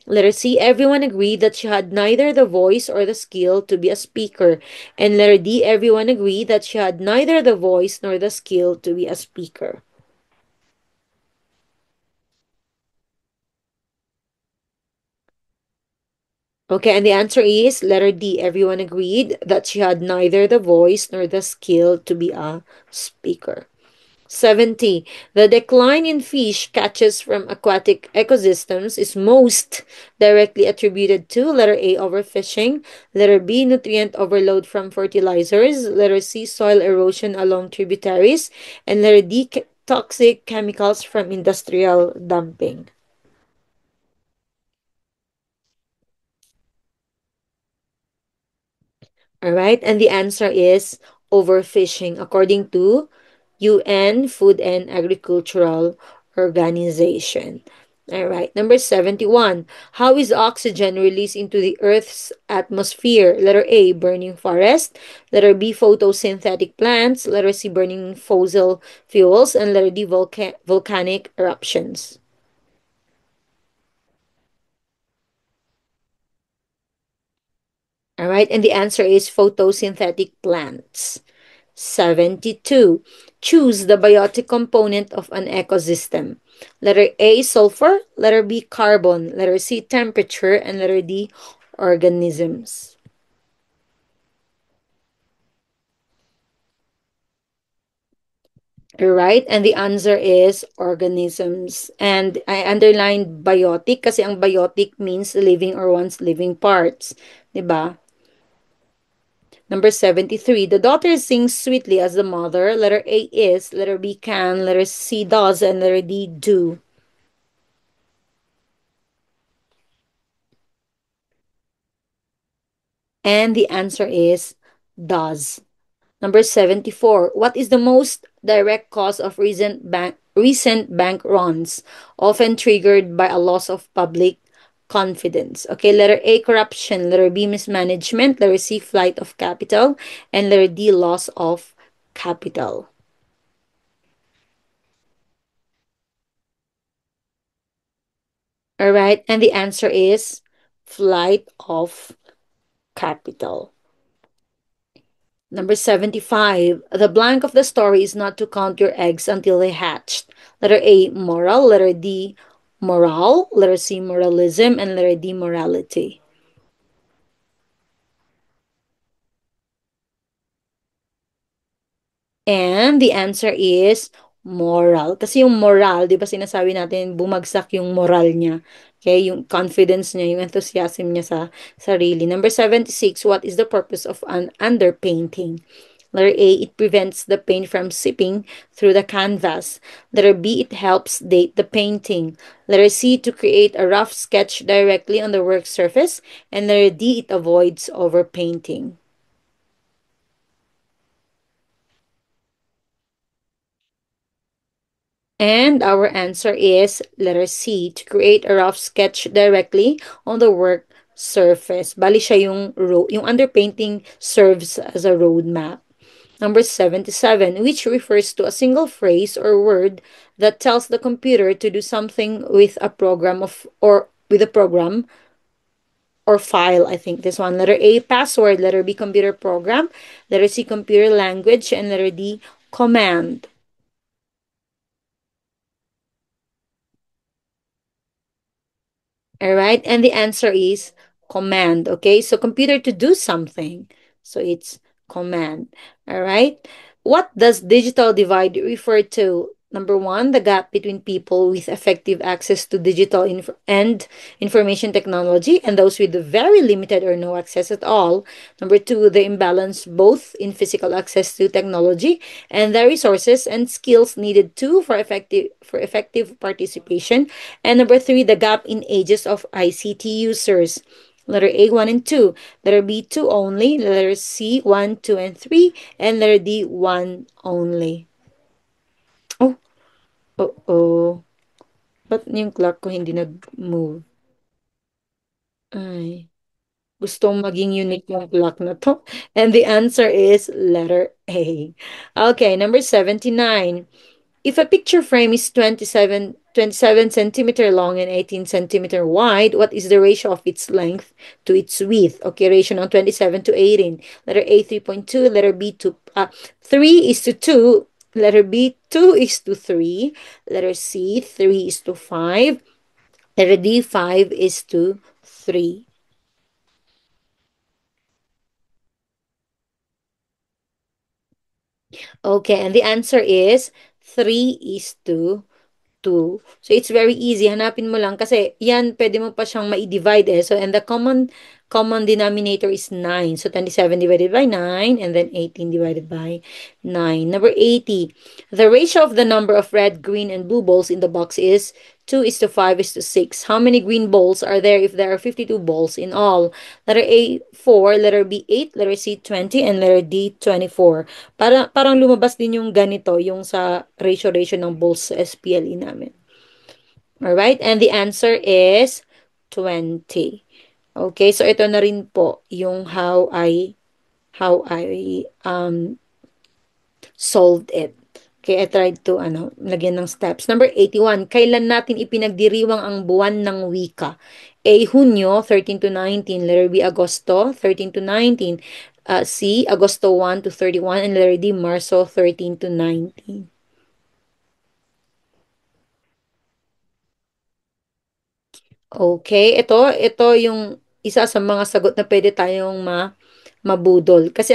Letter C, everyone agreed that she had neither the voice or the skill to be a speaker. And letter D, everyone agreed that she had neither the voice nor the skill to be a speaker. Okay, and the answer is letter D. Everyone agreed that she had neither the voice nor the skill to be a speaker. 70. The decline in fish catches from aquatic ecosystems is most directly attributed to letter A, overfishing, letter B, nutrient overload from fertilizers, letter C, soil erosion along tributaries, and letter D, toxic chemicals from industrial dumping. All right, and the answer is overfishing, according to UN Food and Agricultural Organization. All right, number 71. How is oxygen released into the Earth's atmosphere? Letter A, burning forest. Letter B, photosynthetic plants. Letter C, burning fossil fuels. And letter D, volcanic eruptions. All right, and the answer is photosynthetic plants. 72. Choose the biotic component of an ecosystem. Letter A, sulfur. Letter B, carbon. Letter C, temperature. And letter D, organisms. Right? And the answer is organisms. And I underlined biotic kasi ang biotic means living or once living parts. 'Di ba? Number 73. The daughter sings sweetly as the mother. Letter A is, letter B can, letter C does, and letter D do. And the answer is does. Number 74. What is the most direct cause of recent bank runs, often triggered by a loss of public confidence? Okay, letter A, corruption, letter B, mismanagement, letter C, flight of capital, and letter D, loss of capital. All right, and the answer is flight of capital. Number 75. The blank of the story is not to count your eggs until they hatched. Letter A, moral. Letter D, moral. Letter C, moralism. And letter D, morality. And the answer is moral. Kasi yung moral, di ba sinasabi natin, bumagsak yung moral niya. Okay, yung confidence niya, yung enthusiasm niya sa sarili. Number 76, what is the purpose of an underpainting? Letter A, it prevents the paint from seeping through the canvas. Letter B, it helps date the painting. Letter C, to create a rough sketch directly on the work surface. And letter D, it avoids overpainting. And our answer is letter C, to create a rough sketch directly on the work surface. Bali siya yung underpainting serves as a road map. Number 77, which refers to a single phrase or word that tells the computer to do something with a program of or with a program or file. I think this one. Letter A, password. Letter B, computer program. Letter C, computer language. And letter D, command. All right. And the answer is command. Okay. So computer to do something. So it's command. All right. What does digital divide refer to? Number one, the gap between people with effective access to digital and information technology and those with very limited or no access at all. Number two, the imbalance both in physical access to technology and the resources and skills needed too for effective participation. And number three, the gap in ages of ICT users. Letter A, 1 and 2. Letter B, 2 only. Letter C, 1, 2, and 3. And letter D, 1 only. Oh, oh. Ba't yung clock ko hindi nag-move? Ay, gustong maging unique yung clock na to. And the answer is letter A. Okay, number 79. If a picture frame is 27 centimeter long and 18 centimeter wide, what is the ratio of its length to its width? Okay, ratio ng 27 to 18. Letter A, 3.2. Letter B, 3 is to 2. Letter B, 2 is to 3. Letter C, 3 is to 5. Letter D, 5 is to 3. Okay, and the answer is 3 is to 2. So, it's very easy. Hanapin mo lang kasi yan, pwede mo pa siyang ma-divide eh. So, and the common denominator is 9. So, 27 divided by 9 and then 18 divided by 9. Number 80. The ratio of the number of red, green, and blue balls in the box is 2 is to 5 is to 6. How many green balls are there if there are 52 balls in all? Letter A, 4. Letter B, 8. Letter C, 20. And letter D, 24. Parang lumabas din yung ganito, yung sa ratio ng balls sa SPLE namin. Alright? And the answer is 20. Okay, so ito na rin po yung how I solved it. Okay, I tried to lagyan ng steps. Number 81, kailan natin ipinagdiriwang ang buwan ng wika? A, Hunyo, 13 to 19. Letter B, Agosto, 13 to 19. C, Agosto 1 to 31. And letter D, Marso, 13 to 19. Okay, ito yung isa sa mga sagot na pwede tayong mabudol. Kasi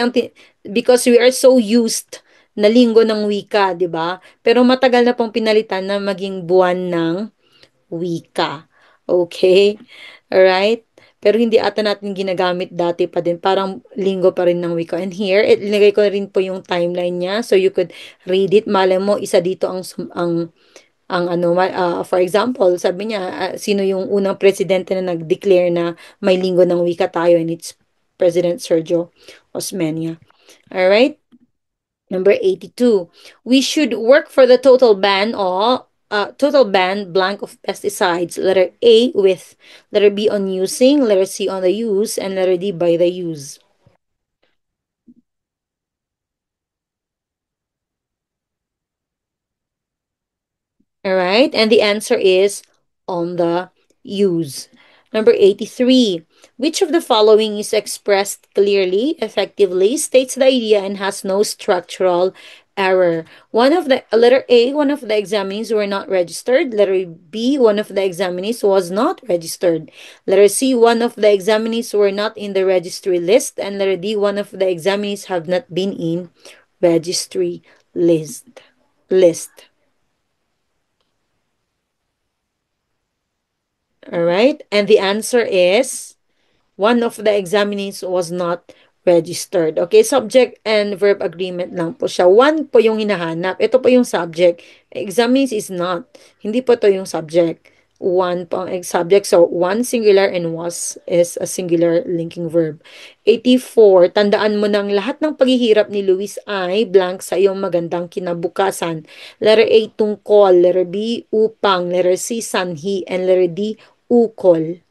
because we are so used na linggo ng wika, 'di ba? Pero matagal na pong pinalitan na maging buwan ng wika. Okay? Alright? Pero hindi ata natin ginagamit dati pa din. Parang linggo pa rin ng wika. And here, ilinagay ko rin po yung timeline niya so you could read it. Malay mo, isa dito for example, sabi niya, sino yung unang presidente na nag-declare na may linggo ng wika tayo, and it's President Sergio Osmeña. Alright? Number 82. We should work for the total ban blank of pesticides. Letter A with, letter B on using, letter C on the use, and letter D by the use. All right, and the answer is on the use. Number 83. Which of the following is expressed clearly, effectively, states the idea, and has no structural error? Letter A, one of the examinees were not registered. Letter B, one of the examinees was not registered. Letter C, one of the examinees were not in the registry list. And letter D, one of the examinees have not been in registry list. All right. And the answer is one of the examinees was not registered. Okay, subject and verb agreement lang po siya. One po yung hinahanap. Ito po yung subject. Examinees is not. Hindi po to yung subject. One po ang subject. So, one singular and was is a singular linking verb. 84. Tandaan mo ng lahat ng paghihirap ni Luis ay blank sa iyong magandang kinabukasan. Letter A, tungkol. Letter B, upang. Letter C, sanhi. And letter D, ukol.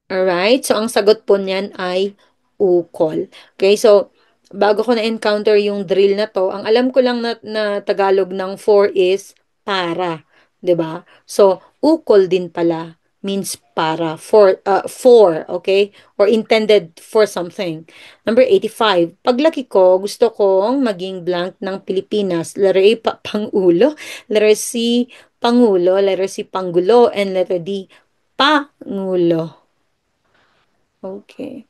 Alright? So, ang sagot po niyan ay ukol. Okay? So, bago ko na-encounter yung drill na to, ang alam ko lang na Tagalog ng for is para. 'Di ba? So, ukol din pala means para, for, okay? Or intended for something. Number 85. Paglaki ko, gusto kong maging blank ng Pilipinas. Letter A, Pangulo. Letter C, Pangulo. Letter C, Panggulo. And letter D, Pangulo. Okay.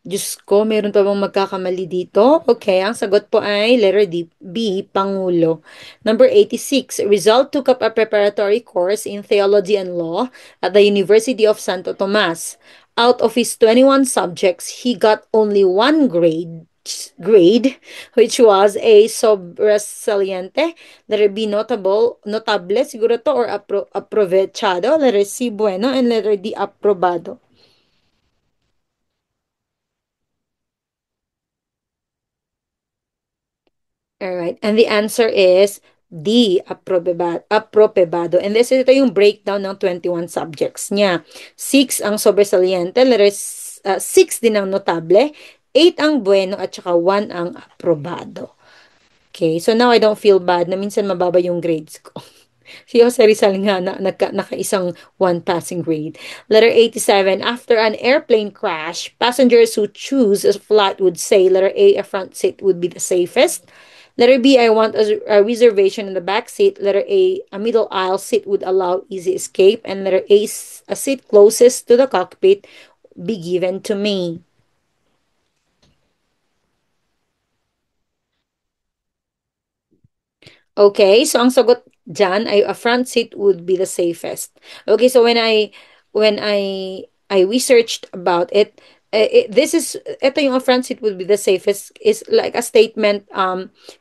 Diyos ko, meron pa bang magkakamali dito? Okay, ang sagot po ay letter D, B, Pangulo. Number 86, Rizal took up a preparatory course in theology and law at the University of Santo Tomas. Out of his 21 subjects, he got only one grade, which was a sobresaliente, letter B, notable, siguro to, or aprovechado, letter C, bueno, and letter D, aprobado. All right. And the answer is D, approbado. And this ito yung breakdown ng 21 subjects niya. 6 ang sobresaliente, letters 6 din ang notable, 8 ang bueno, at saka 1 ang aprobado. Okay, so now I don't feel bad na minsan mababa yung grades ko. Si Jose Rizal nga naka-isang one passing grade. Letter 87, after an airplane crash, passengers who choose a flight would say, letter A, a front seat would be the safest. Letter B, I want a reservation in the back seat. Letter a middle aisle seat would allow easy escape. And letter A, a seat closest to the cockpit be given to me. Okay, so ang sagot dyan ay a front seat would be the safest. Okay, so when I researched about it, ito yung a front seat would be the safest is like a statement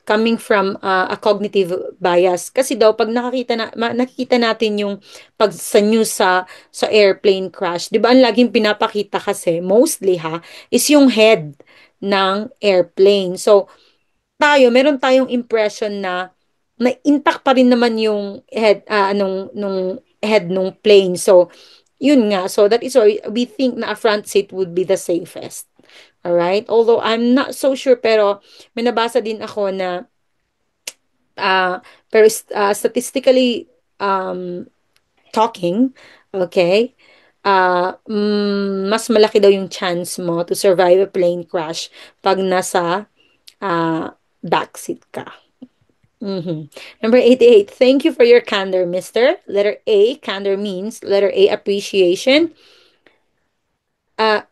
coming from a cognitive bias. Kasi daw pag nakikita natin yung pag sa news sa airplane crash, 'di ba? Ang laging pinapakita kasi mostly is yung head ng airplane. So meron tayong impression na intact pa rin naman yung head nung head nung plane. So yun nga. So that is why we think na a front seat would be the safest. All right? Although I'm not so sure pero may nabasa din ako na uh, pero statistically um, talking, okay? Mas malaki daw yung chance mo to survive a plane crash pag nasa backseat ka. Mhm. Number 88. Thank you for your candor, mister. Letter A, candor means letter A, appreciation. Uh,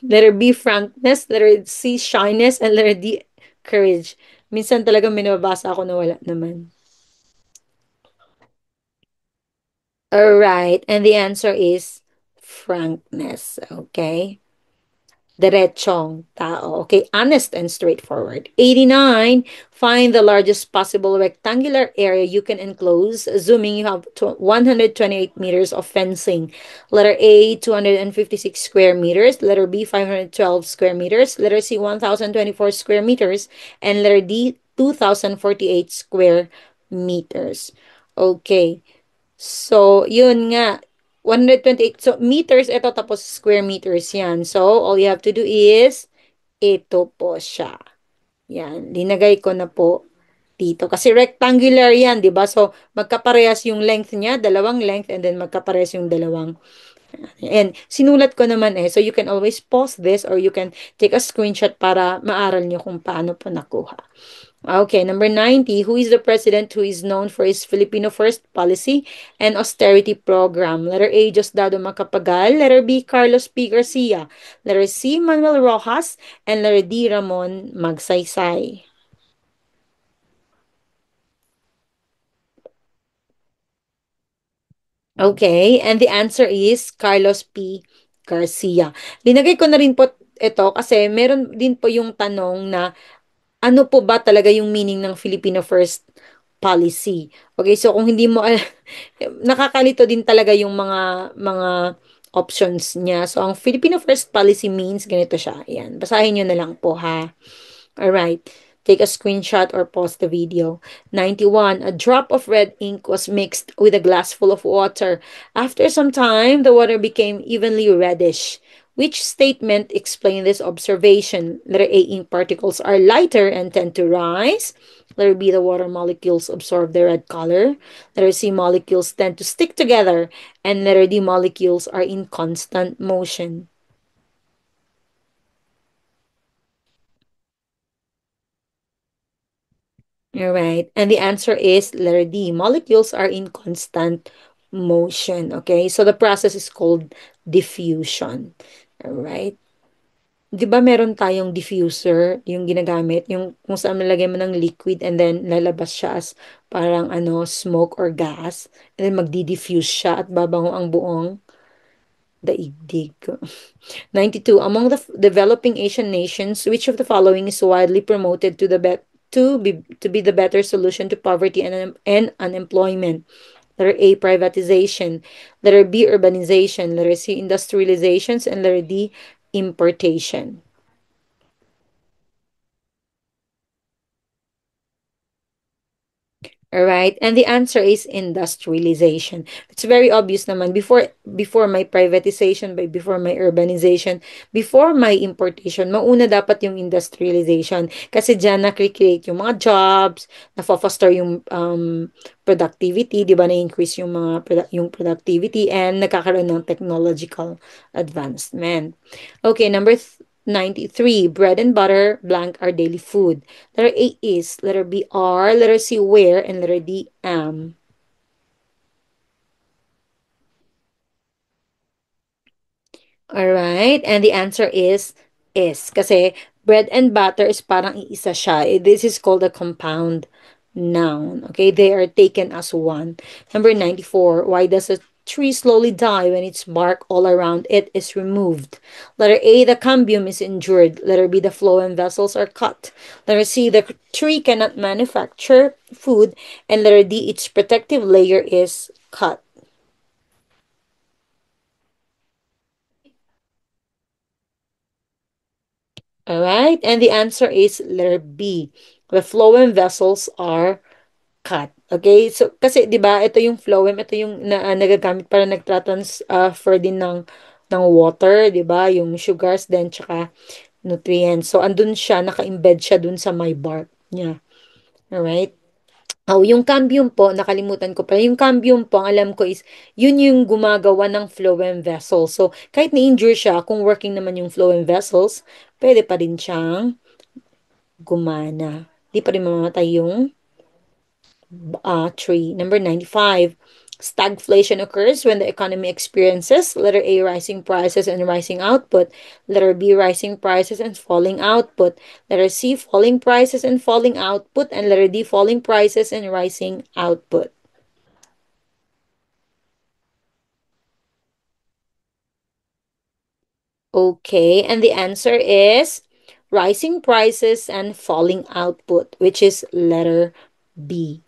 letter B, frankness. Letter C, shyness. And letter D, courage. Minsan talaga minabasa ako na wala naman. All right. And the answer is frankness. Okay. Diretsong tao. Okay, honest and straightforward. 89, find the largest possible rectangular area you can enclose. Assuming you have 128 meters of fencing. Letter A, 256 square meters. Letter B, 512 square meters. Letter C, 1,024 square meters. And letter D, 2,048 square meters. Okay. So, yun nga. 128. So, meters ito tapos square meters yan. So, all you have to do is ito po siya. Yan. Linagay ko na po dito. Kasi rectangular yan, di ba? So, magkaparehas yung length niya, dalawang length, and then magkaparehas yung dalawang. And sinulat ko naman eh. So, you can always pause this or you can take a screenshot para maaral nyo kung paano po nakuha. Okay, number 90. Who is the president who is known for his Filipino First policy and austerity program? Letter A, Diosdado Macapagal. Letter B, Carlos P. Garcia. Letter C, Manuel Rojas. And letter D, Ramon Magsaysay. Okay, and the answer is Carlos P. Garcia. Linagay ko na rin po ito kasi meron din po yung tanong na ano po ba talaga yung meaning ng Filipino First policy? Okay, so kung hindi mo nakakalito din talaga yung mga options niya. So ang Filipino First policy means ganito siya. Ayan, basahin niyo na lang po ha. All right. Take a screenshot or pause the video. 91. A drop of red ink was mixed with a glass full of water. After some time, the water became evenly reddish. Which statement explain this observation? Letter A, ink particles are lighter and tend to rise. Letter B, the water molecules absorb the red color. Letter C, molecules tend to stick together. And letter D, molecules are in constant motion. All right. And the answer is letter D. Molecules are in constant motion. Okay. So the process is called diffusion. All right. 'Di ba meron tayong diffuser, yung ginagamit, yung kung saan malagay mo ng liquid and then lalabas siya as parang ano, smoke or gas. And then magdi-diffuse siya at babango ang buong daigdig. 92. Among the developing Asian nations, which of the following is widely promoted to be the better solution to poverty and unemployment? Letter A, privatization. Letter B, urbanization. Letter C, industrializations. And letter D, importation. All right, and the answer is industrialization. It's very obvious naman before my privatization, before my urbanization, before my importation, mauna dapat yung industrialization kasi diyan na-create yung mga jobs, na-foster yung productivity, 'di ba? Na-increase yung yung productivity and nagkakaroon ng technological advancement. Okay, number 93, bread and butter blank are daily food. Letter A is, letter B are, letter C where, and letter D am. Alright, and the answer is. Kasi bread and butter is parang iisa siya. This is called a compound noun. Okay, they are taken as one. Number 94, why does a tree slowly die when its bark all around it is removed? Letter A, the cambium is injured. Letter B, the phloem vessels are cut. Letter C, the tree cannot manufacture food. And letter D, its protective layer is cut. All right, and the answer is letter B. The phloem vessels are cut. Okay? So kasi 'di ba, ito yung phloem, ito yung nagagamit para nagtratransfer din ng water, 'di ba? Yung sugars then tsaka nutrients. So andun siya, naka-embed siya dun sa my bark niya. All right? Oh, yung cambium po, nakalimutan ko pa. Yung cambium po, ang alam ko is, yun yung gumagawa ng phloem vessel. So, kahit na-injure siya, kung working naman yung phloem vessels, pwede pa rin siyang gumana. Di pa rin mamamatay yung tree. Number 95. Stagflation occurs when the economy experiences letter A, rising prices and rising output, letter B, rising prices and falling output, letter C, falling prices and falling output, and letter D, falling prices and rising output. Okay, and the answer is rising prices and falling output, which is letter B.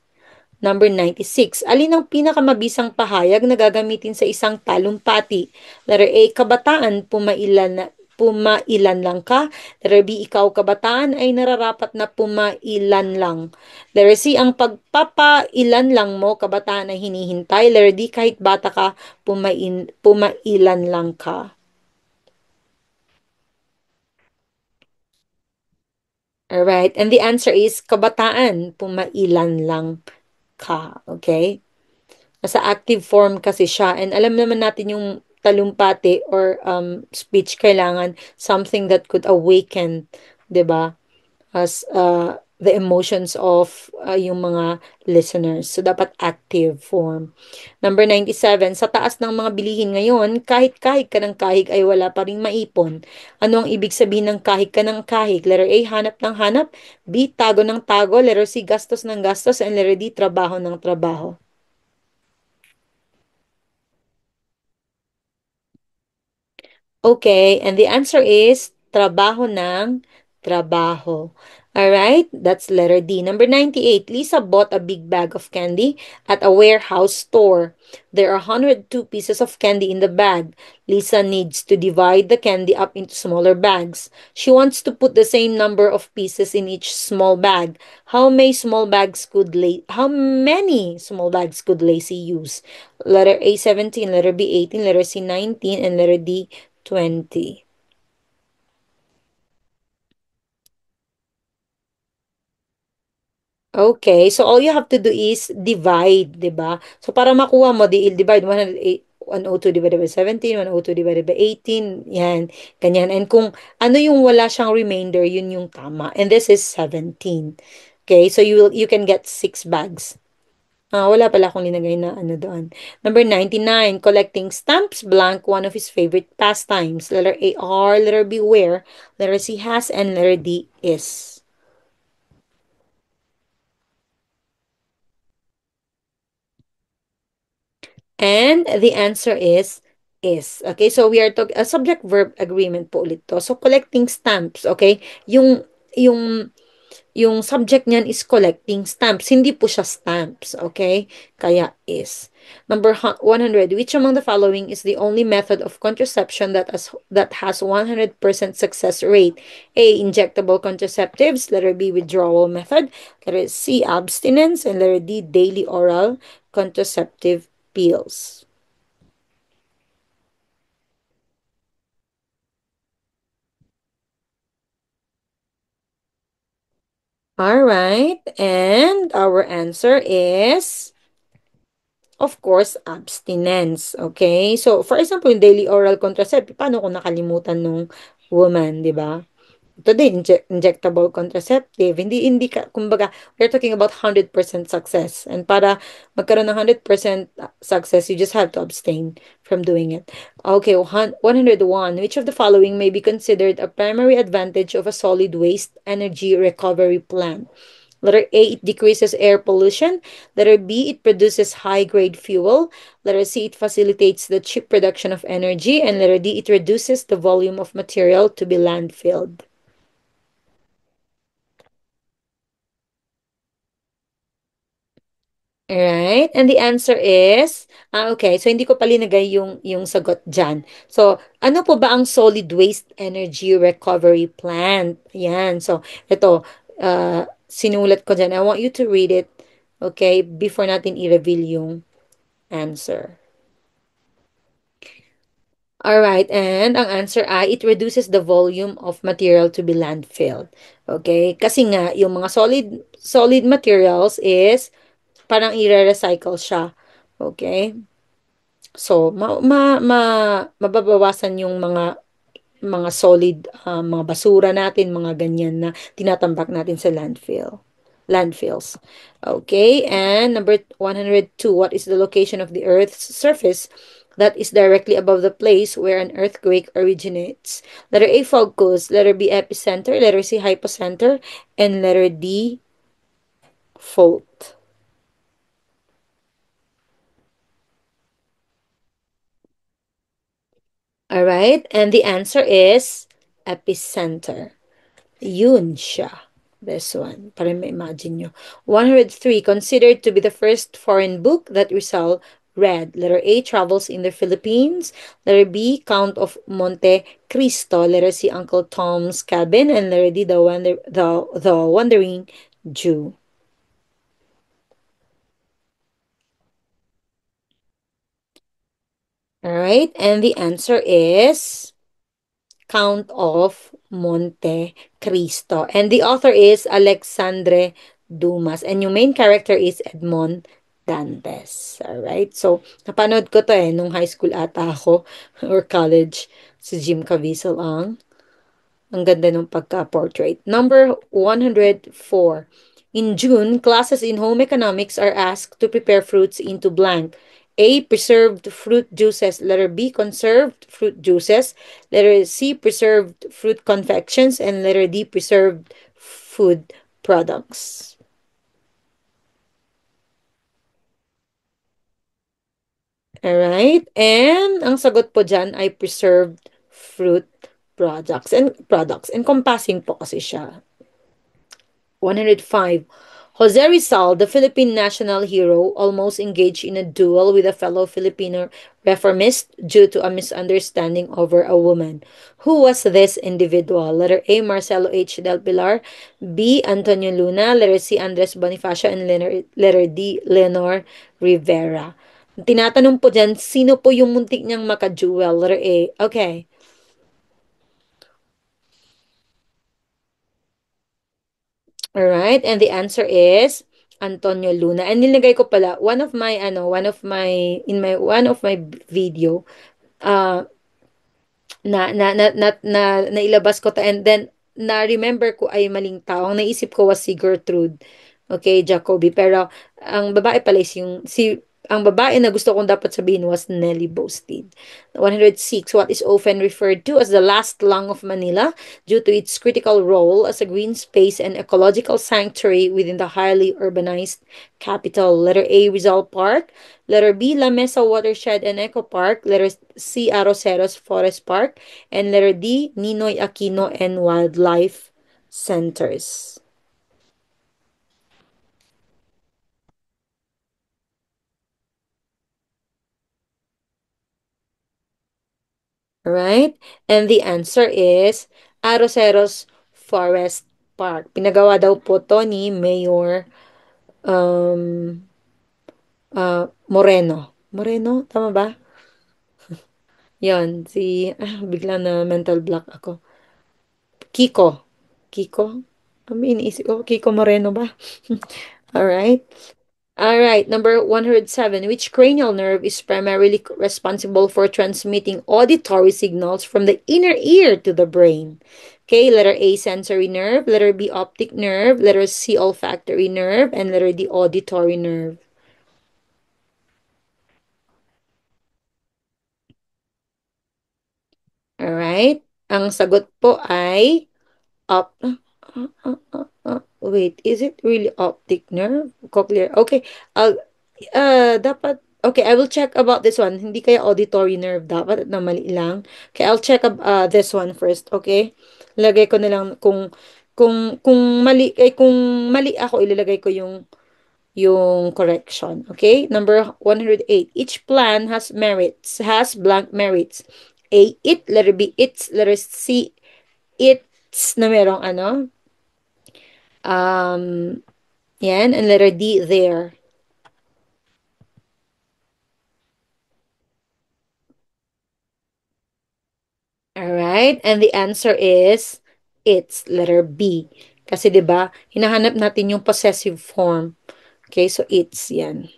Number 96. Alin ang pinakamabisang pahayag na gagamitin sa isang talumpati? Letter A, kabataan, pumailan lang ka. Letter B, ikaw kabataan ay nararapat na pumailan lang. Letter C, ang pagpapailan lang mo, kabataan ay hinihintay. Letter D, kahit bata ka, pumailan lang ka. Alright, and the answer is kabataan, pumailan lang ka. Okay? Nasa active form kasi siya. And alam naman natin yung talumpati or speech kailangan something that could awaken, 'di ba? As the emotions of yung mga listeners. So dapat active form. Number 97, sa taas ng mga bilihin ngayon, kahit kahig ka ng kahig ay wala pa ring maipon. Ano ang ibig sabihin ng kahig ka ng kahig? Letter A, hanap ng hanap. B, tago ng tago. Letter C, gastos ng gastos. And letter D, trabaho ng trabaho. Okay, and the answer is trabaho ng trabaho. All right, that's letter D. Number 98, Lisa bought a big bag of candy at a warehouse store. There are 102 pieces of candy in the bag. Lisa needs to divide the candy up into smaller bags. She wants to put the same number of pieces in each small bag. How many small bags could Lacey use? Letter A 17, letter B 18, letter C 19, and letter D 20. Okay, so all you have to do is divide, 'di ba? So para makuha mo, divide 108 102 divided by 17, 102 divided by 18, yan, ganyan. And kung ano yung wala siyang remainder, yun yung tama. And this is 17. Okay, so you can get 6 bags. Wala pala akong linagay na ano doon. Number 99, collecting stamps, blank, one of his favorite pastimes. Letter A, are, letter B, where, letter C, has, and letter D, is. And the answer is is. Okay, so we are talking a subject-verb agreement po ulit to. So collecting stamps, okay? Yung yung subject niyan is collecting stamps. Hindi po siya stamps, okay? Kaya is. Number 100, which among the following is the only method of contraception that has 100% success rate? A, injectable contraceptives, letter B, withdrawal method, letter C, abstinence, and letter D, daily oral contraceptive pills. All right, and our answer is, of course, abstinence. Okay? So, for example, yung daily oral contraceptive, paano kung nakalimutan nung woman, di ba? Ito din, injectable contraceptive. Hindi ka, kumbaga, we're talking about 100% success. And para magkaroon ng 100% success, you just have to abstain from doing it. Okay, 101. Which of the following may be considered a primary advantage of a solid waste energy recovery plant? Letter A, it decreases air pollution. Letter B, it produces high-grade fuel. Letter C, it facilitates the cheap production of energy. And letter D, it reduces the volume of material to be landfilled. Alright, and the answer is, okay, so hindi ko pa linagay yung sagot dyan. So, ano po ba ang solid waste energy recovery plant? Yan, so, ito, sinulat ko dyan. I want you to read it, okay, before natin i-reveal yung answer. Alright, and ang answer ay, it reduces the volume of material to be landfilled. Okay, kasi nga, yung mga solid materials is, parang i-recycle siya. Okay? So, mababawasan yung mga solid, mga basura natin, mga ganyan na tinatambak natin sa landfills. Okay, and number 102, what is the location of the Earth's surface that is directly above the place where an earthquake originates? Letter A, focus, letter B, epicenter, letter C, hypocenter, and letter D, fault. Alright, and the answer is epicenter. Yun siya. This one, para ma-imagine nyo. 103, considered to be the first foreign book that Rizal read. Letter A, Travels in the Philippines. Letter B, Count of Monte Cristo. Letter C, Uncle Tom's Cabin. And letter D, the Wandering Jew. Alright, and the answer is Count of Monte Cristo. And the author is Alexandre Dumas. And yung main character is Edmond Dantes. Alright? So, napanood ko to nung high school ata ako or college. Si Jim Caviezel ang ganda ng pagka-portrait. Number 104. In June, classes in home economics are asked to prepare fruits into blank. A. Preserved fruit juices. Letter B. Conserved fruit juices. Letter C. Preserved fruit confections. And letter D. Preserved food products. Alright? And ang sagot po dyan ay preserved fruit products. Encompassing po kasi siya. 105. Jose Rizal, the Philippine national hero, almost engaged in a duel with a fellow Filipino reformist due to a misunderstanding over a woman. Who was this individual? Letter A, Marcelo H. Del Pilar. B, Antonio Luna. Letter C, Andres Bonifacio. And letter D, Leonor Rivera. Tinatanong po dyan, sino po yung muntik niyang maka-duel? Letter A. Okay. Alright, and the answer is Antonio Luna. And nilagay ko pala one of my video uh nailabas ko to, and then na remember ko ay maling tao. Ang naisip ko was si Gertrude. Okay, Jacoby. Pero ang babae pala is ang babae na gusto kong dapat sabihin was Nelly Boasted. 106, what is often referred to as the last lung of Manila due to its critical role as a green space and ecological sanctuary within the highly urbanized capital. Letter A, Rizal Park. Letter B, La Mesa Watershed and Eco Park. Letter C, Arroceros Forest Park. And letter D, Ninoy Aquino and Wildlife Centers. Right? And the answer is Arroceros Forest Park. Pinagawa daw po to ni Mayor um, Moreno. Moreno? Tama ba? Yon, bigla na mental block ako. Kiko. Kiko? Iniisip ko, Kiko Moreno ba? Alright. Alright, number 107. Which cranial nerve is primarily responsible for transmitting auditory signals from the inner ear to the brain? Okay, letter A, sensory nerve, letter B, optic nerve, letter C, olfactory nerve, and letter D, auditory nerve. Alright, ang sagot po ay op wait, is it really optic nerve? Cochlear. Okay. Dapat okay, I will check about this one. Hindi kaya auditory nerve dapat na mali lang. Okay, I'll check this one first, okay? Lagay ko na lang kung mali ako ilalagay ko yung correction, okay? Number 108. Each plan has blank merits. A, it, letter B, its, letter C, its na merong ano, Um, yan. And letter D, there. Alright? And the answer is, it's letter B. Kasi 'di ba hinahanap natin yung possessive form. Okay, so it's yan.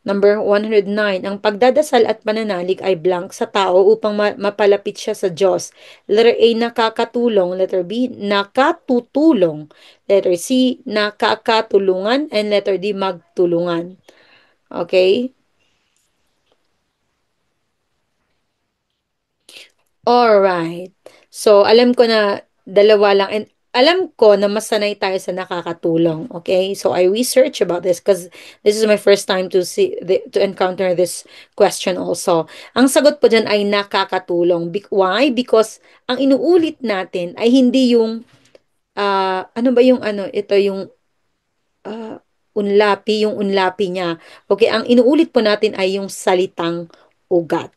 Number 109, ang pagdadasal at pananalig ay blank sa tao upang mapalapit siya sa Diyos. Letter A, nakakatulong. Letter B, nakatutulong. Letter C, nakakatulungan. And letter D, magtulungan. Okay? Alright. So, alam ko na dalawa lang and alam ko na masanay tayo sa nakakatulong. Okay? So, I research about this because this is my first time to encounter this question also. Ang sagot po dyan ay nakakatulong. Why? Because ang inuulit natin ay hindi yung ano ba yung ano, ito yung ah, yung unlapi niya. Okay, ang inuulit po natin ay yung salitang ugat.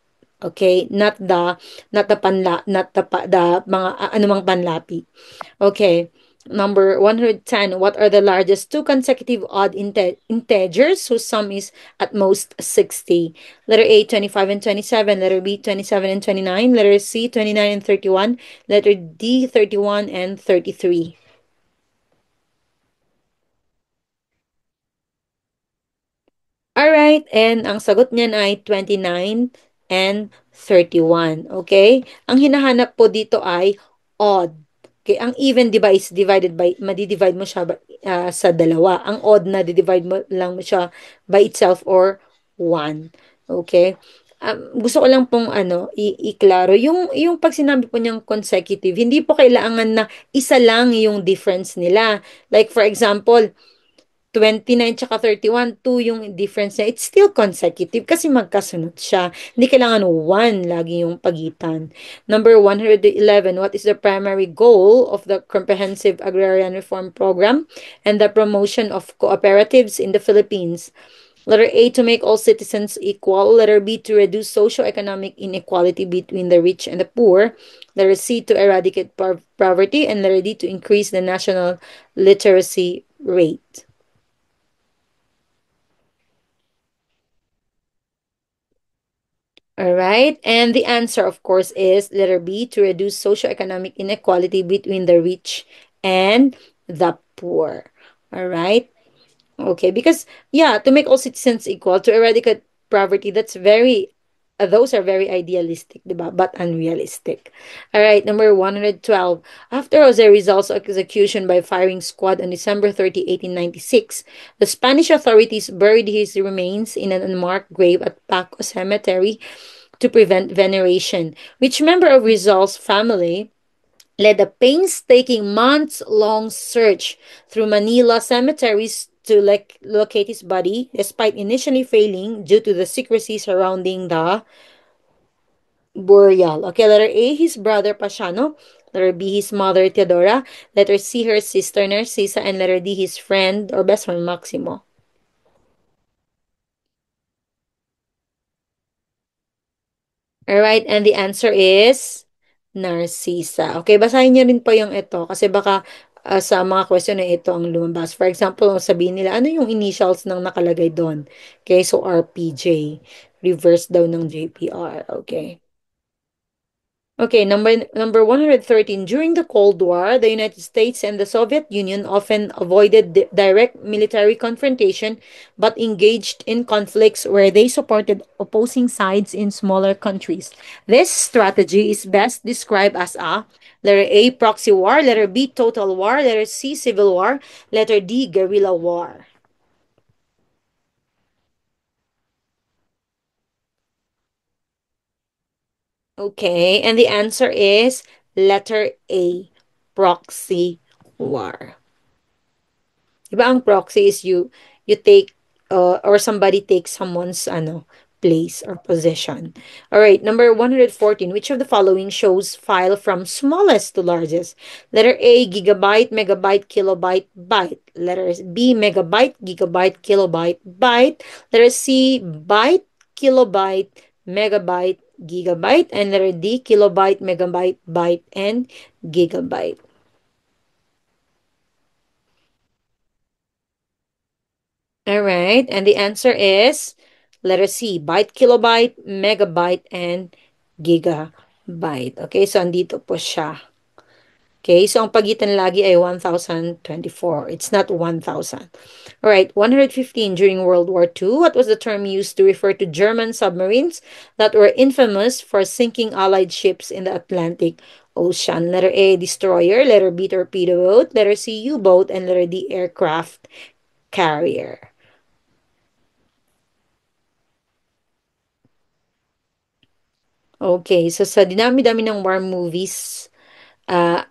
Okay, not the mga anumang panlapi. Okay. Number 110. What are the largest two consecutive odd integers whose sum is at most 60? Letter A, 25 and 27. Letter B, 27 and 29. Letter C, 29 and 31. Letter D, 31 and 33. Alright, and ang sagot niyan ay 29 and 31. Okay? Ang hinahanap po dito ay odd. Okay, ang even, di ba, is divided by, madi-divide mo siya sa dalawa. Ang odd na di-divide mo lang mo siya by itself or 1. Okay? Gusto ko lang pong iklaro. Yung pag sinabi po niyang consecutive, hindi po kailangan na isa lang yung difference nila. Like for example, 29 tsaka 31, 2 yung difference niya. It's still consecutive kasi magkasunod siya. Hindi kailangan 1 lagi yung pagitan. Number 111, what is the primary goal of the Comprehensive Agrarian Reform Program and the promotion of cooperatives in the Philippines? Letter A, to make all citizens equal. Letter B, to reduce socioeconomic inequality between the rich and the poor. Letter C, to eradicate poverty. And letter D, to increase the national literacy rate. All right. And the answer, of course, is letter B, to reduce socioeconomic inequality between the rich and the poor. All right. Okay. Because, yeah, to make all citizens equal, to eradicate poverty, that's very those are very idealistic, diba? But unrealistic. All right, number 112. After Jose Rizal's execution by firing squad on December 30, 1896, the Spanish authorities buried his remains in an unmarked grave at Paco Cemetery to prevent veneration. Which member of Rizal's family led a painstaking months-long search through Manila cemeteries to locate his body, despite initially failing due to the secrecy surrounding the burial? Okay, letter A, his brother Pasiano. Letter B, his mother Teodora. Letter C, her sister Narcisa. And letter D, his friend or best friend Maximo. Alright, and the answer is Narcisa. Okay, basahin niyo rin po yung ito kasi baka sa mga question na ito ang lumabas. For example, sabihin nila, ano yung initials ng nakalagay doon? Okay, so RPJ. Reverse daw ng JPR. Okay. Okay, number 113. During the Cold War, the United States and the Soviet Union often avoided direct military confrontation but engaged in conflicts where they supported opposing sides in smaller countries. This strategy is best described as a letter A, proxy war, letter B, total war, letter C, civil war, letter D, guerrilla war. Okay, and the answer is letter A, proxy war. Diba ang proxy is you take or somebody takes someone's place or position. All right, number 114. Which of the following shows file from smallest to largest? Letter A, gigabyte, megabyte, kilobyte, byte. Letter B, megabyte, gigabyte, kilobyte, byte. Letter C, byte, kilobyte, megabyte, gigabyte. And letter D, kilobyte, megabyte, byte, and gigabyte. All right, and the answer is letter C, byte, kilobyte, megabyte, and gigabyte. Okay, so andito po siya. Okay, so ang pagitan lagi ay 1,024. It's not 1,000. All right, 115. During World War II, what was the term used to refer to German submarines that were infamous for sinking Allied ships in the Atlantic Ocean? Letter A, destroyer. Letter B, torpedo boat. Letter C, U-boat. And letter D, aircraft carrier. Okay, so sa dinami-dami ng war movies, ah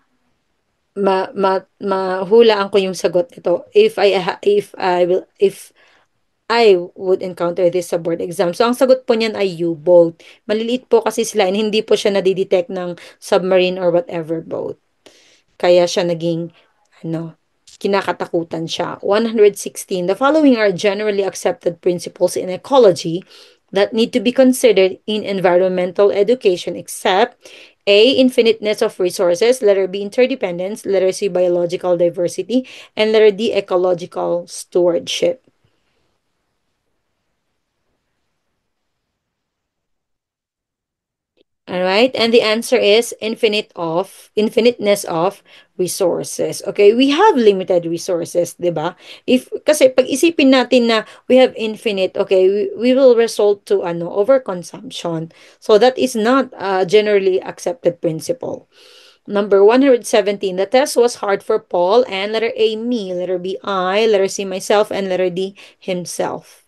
mahulaan ko yung sagot nito if I would encounter this sa board exam. So ang sagot po niyan ay U-boat. Maliliit po kasi sila and hindi po siya nadidetect ng submarine or whatever boat. Kaya siya naging ano, kinakatakutan siya. 116. The following are generally accepted principles in ecology that need to be considered in environmental education except A, infiniteness of resources, letter B, interdependence, letter C, biological diversity, and letter D, ecological stewardship. All right, and the answer is infiniteness of resources. Okay, we have limited resources, 'di ba? If kasi pag isipin natin na we have infinite, okay, we will result to overconsumption. So that is not a generally accepted principle. Number 117, the test was hard for Paul and letter A, me, letter B, I, letter C, myself, and letter D, himself.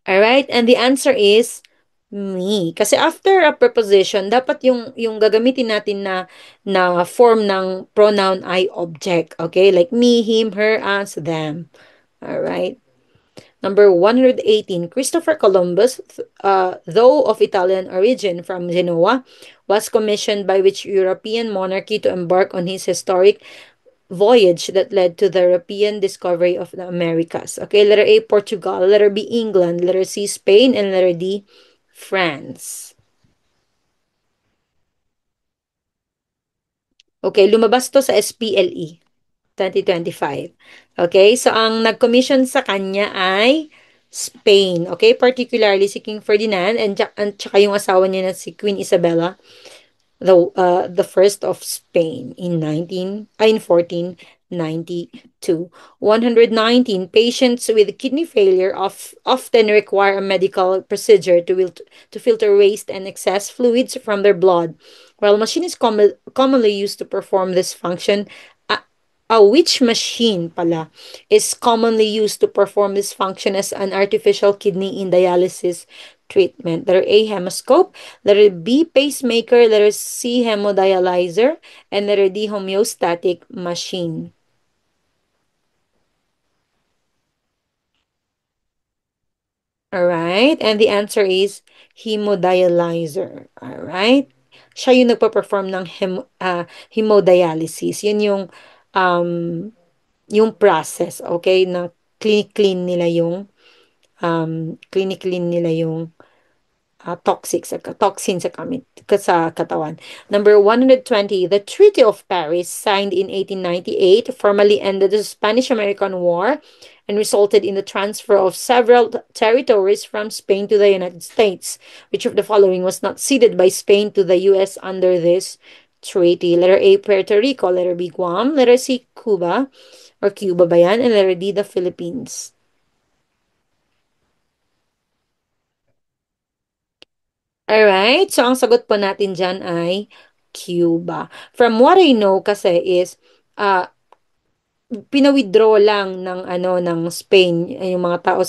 Alright? And the answer is me. Kasi after a preposition, dapat yung gagamitin natin na form ng pronoun I object. Okay? Like me, him, her, us, them. Alright? Number 118, Christopher Columbus, though of Italian origin from Genoa, was commissioned by which European monarchy to embark on his historic voyage that led to the European discovery of the Americas. Okay, letter A, Portugal, letter B, England, letter C, Spain, and letter D, France. Okay, lumabas to sa SPLE 2025. Okay, so ang nag-commission sa kanya ay Spain. Okay, particularly si King Ferdinand and tsaka yung asawa niya na si Queen Isabella, the first of Spain in 1492. 92. 119. Patients with kidney failure often require a medical procedure to filter waste and excess fluids from their blood. While machine is commonly used to perform this function, which machine pala is commonly used to perform this function as an artificial kidney in dialysis treatment? Letter A, hemoscope. Letter B, pacemaker. Letter C, hemodialyzer. And letter D, homeostatic machine. All right. And the answer is hemodialyzer. All right. Siya yung nagpa-perform ng hemodialysis. Yun um, yung process, okay, na clean nila yung clean nila yung toxin sa katawan. Number 120, the Treaty of Paris, signed in 1898, formally ended the Spanish-American War and resulted in the transfer of several territories from Spain to the United States. Which of the following was not ceded by Spain to the U.S. under this treaty? Letter A, Puerto Rico. Letter B, Guam. Letter C, Cuba. Or Cuba ba yan? And letter D, the Philippines. Alright, so ang sagot po natin dyan ay Cuba. From what I know kasi is, uh, pina-withdraw lang ng Spain yung mga tao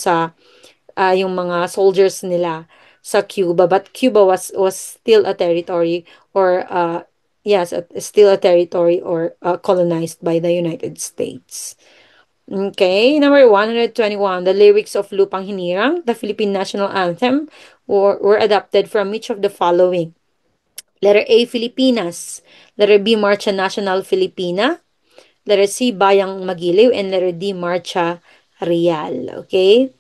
yung mga soldiers nila sa Cuba, but Cuba was still a territory, or yes, still a territory, or colonized by the United States. Okay, number 121, the lyrics of Lupang Hinirang, the Philippine national anthem, were adapted from which of the following? Letter A, Filipinas. Letter B, Marcha Nacional Filipina. Letter C, Bayang Magiliw. And letter D, Marcha Real. Okay?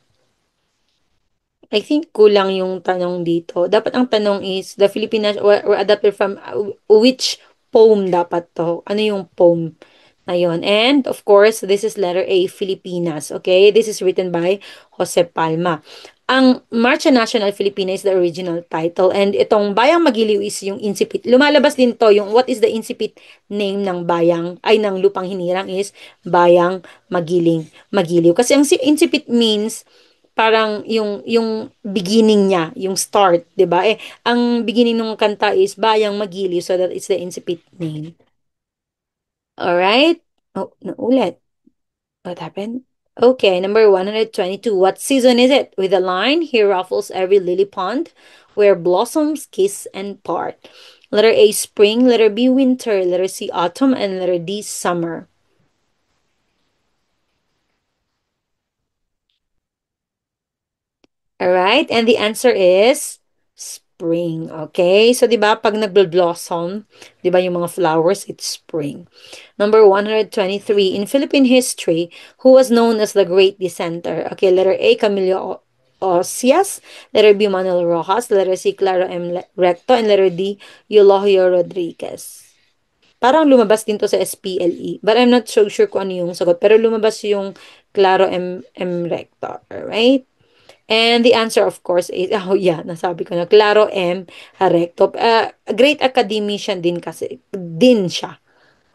I think kulang yung tanong dito. Dapat ang tanong is, the Filipinas were adapted from which poem dapat to? Ano yung poem na yun? And, of course, this is letter A, Filipinas. Okay? This is written by Jose Palma. Ang Marcha Nacional Filipina is the original title, and itong Bayang Magiliw is yung incipit. Lumalabas din to yung what is the incipit name ng bayang, ay ng Lupang Hinirang is Bayang Magiliw. Kasi ang incipit means parang yung beginning niya, yung start, 'di ba? Ang beginning ng kanta is Bayang Magiliw, so that is the incipit name. All right? Oh, naulit. What happened? Okay, number 122. What season is it? With a line, here ruffles every lily pond, where blossoms kiss and part. Letter A, spring. Letter B, winter. Letter C, autumn. And letter D, summer. Alright, and the answer is spring. Okay? So, di ba, pag nagble-blossom, di ba, yung mga flowers, it's spring. Number 123, in Philippine history, who was known as the Great Dissenter? Okay, letter A, Camilo Osias. Letter B, Manuel Rojas. Letter C, Claro M. Recto. And letter D, Eulogio Rodriguez. Parang lumabas din to sa SPLE. But I'm not so sure kung ano yung sagot. Pero lumabas yung Claro M. Recto. Alright? And the answer, of course, is, oh yeah, nasabi ko na, Claro M. Recto. A great academician din siya.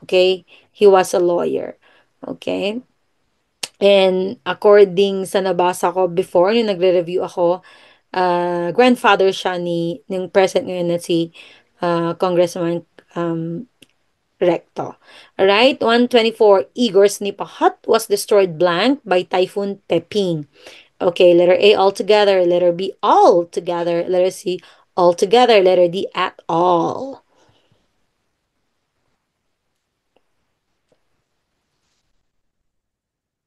Okay? He was a lawyer. Okay? And according sa nabasa ko before, nung nagre-review ako, grandfather siya ng present ngayon na si Congressman Recto. Alright, 124, Igor's Nipahat was destroyed blank by Typhoon Peping. Okay, letter A, altogether. Letter B, all together. Letter C, altogether. Letter D, at all.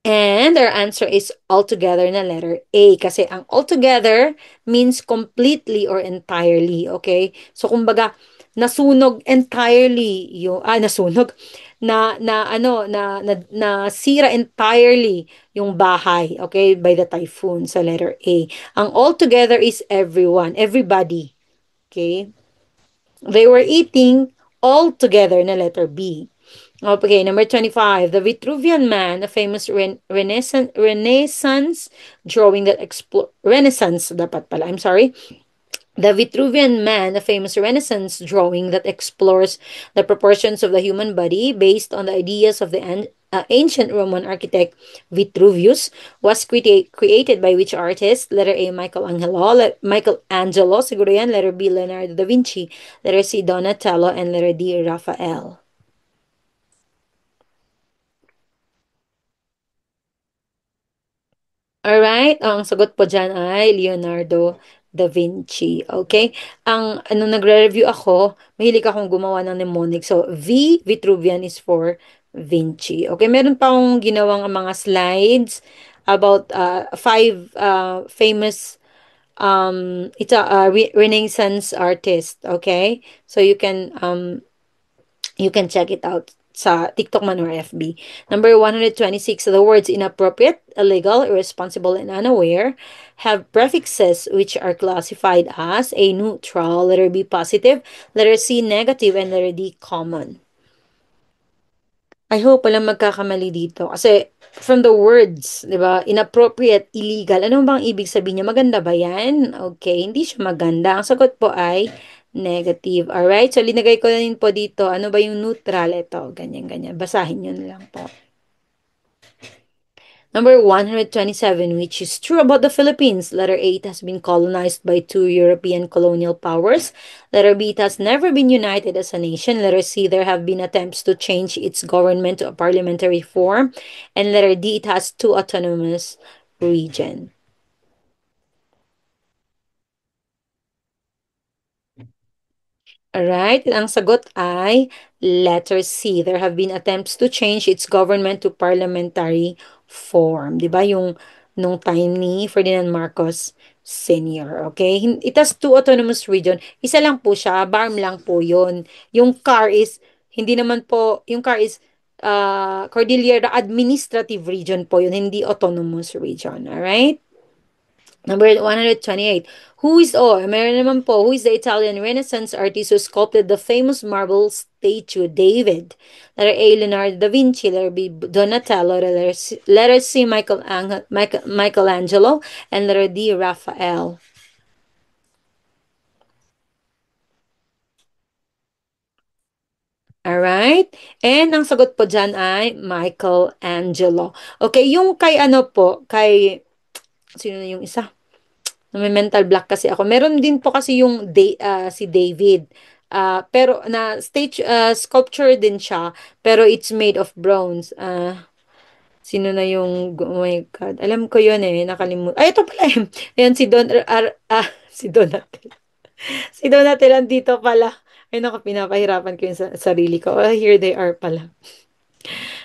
And our answer is altogether na letter A. Kasi ang altogether means completely or entirely. Okay? So, kumbaga, nasunog entirely yung, nasunog, nasira entirely yung bahay, okay, by the typhoon sa letter A. Ang altogether is everyone, everybody. Okay? They were eating all together na letter B. Okay, number 25. The Vitruvian Man, a famous Renaissance drawing that Renaissance dapat pala, I'm sorry. The Vitruvian Man, a famous Renaissance drawing that explores the proportions of the human body based on the ideas of the ancient Roman architect Vitruvius was created by which artist? Letter A, Michelangelo, siguro yan. Letter B, Leonardo da Vinci. Letter C, Donatello. And letter D, Raphael. Alright, ang sagot po dyan ay Leonardo da Vinci. Okay? Ano nagre-review ako, mahilig akong gumawa ng mnemonic. So, Vitruvian is for Vinci. Okay, meron pa akong ginawang mga slides about five famous Renaissance artist. Okay? So, you can check it out sa TikTok man or FB. Number 126, the words inappropriate, illegal, irresponsible, and unaware have prefixes which are classified as A, neutral, letter B, positive, letter C, negative, and letter D, common. I hope walang magkakamali dito. Kasi from the words, di ba, inappropriate, illegal, ano bang ibig sabihin niya? Maganda ba yan? Okay, hindi siya maganda. Ang sagot po ay negative. Alright, so linagay ko na rin po dito. Ano ba yung neutral? Ito, ganyan, ganyan. Basahin nyo na lang po. Number 127, which is true about the Philippines. Letter A, it has been colonized by two European colonial powers. Letter B, it has never been united as a nation. Letter C, there have been attempts to change its government to a parliamentary form. And letter D, it has two autonomous regions. Alright, ang sagot ay letter C. There have been attempts to change its government to parliamentary form. 'Di ba yung nung time ni Ferdinand Marcos Sr. Okay? It has two autonomous region. Isa lang po siya, BARM lang po 'yun. Yung CAR is hindi naman po, yung CAR is Cordillera Administrative Region po 'yun, hindi autonomous region. Alright? Number 128. Meron naman po, who is the Italian Renaissance artist who sculpted the famous marble statue David? Letter A, Leonardo da Vinci. Letter B, Donatello. Letter C, Michelangelo. And letter D, Raphael. Alright? And ang sagot po dyan ay Michelangelo. Okay, yung kay ano po, sino na yung isa? May mental block kasi ako. Meron din po kasi yung si David. Pero na sculpture din siya, pero it's made of bronze. Sino na yung, oh my God. Alam ko yun eh, nakalimutan. Ay, ito pala eh. Ayan, si Donatel. Si Donatel, andito pala. Ay, naku, pinapahirapan ko yung sarili ko. Oh, here they are pala.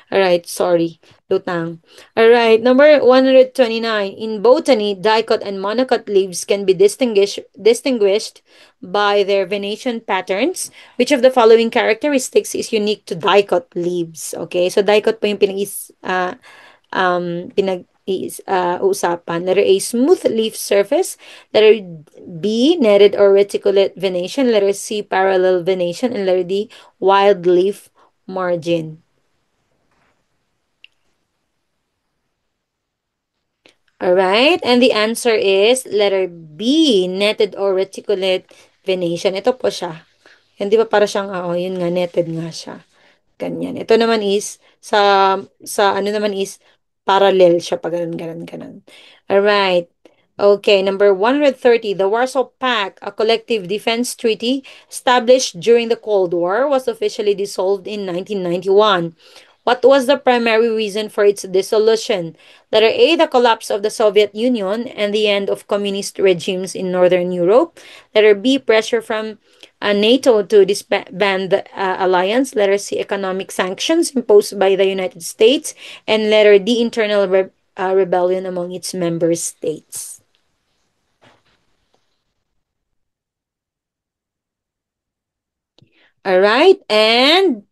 Alright, sorry. Lutang. Alright, number 129. In botany, dicot and monocot leaves can be distinguished by their venation patterns. Which of the following characteristics is unique to dicot leaves? Okay, so dicot po yung usapan. Letter A, smooth leaf surface. Letter B, netted or reticulate venation. Letter C, parallel venation. And letter D, wild leaf margin. Alright, and the answer is letter B, netted or reticulate venation. Ito po siya. Yan, di ba para siyang, yun nga, netted nga siya. Ganyan. Ito naman is, sa ano naman is, parallel siya pa ganun, ganun, ganun. Alright. Okay, number 130, the Warsaw Pact, a collective defense treaty established during the Cold War, was officially dissolved in 1991. What was the primary reason for its dissolution? Letter A, the collapse of the Soviet Union and the end of communist regimes in Northern Europe. Letter B, pressure from NATO to disband the alliance. Letter C, economic sanctions imposed by the United States. And letter D, internal rebellion among its member states. Alright, and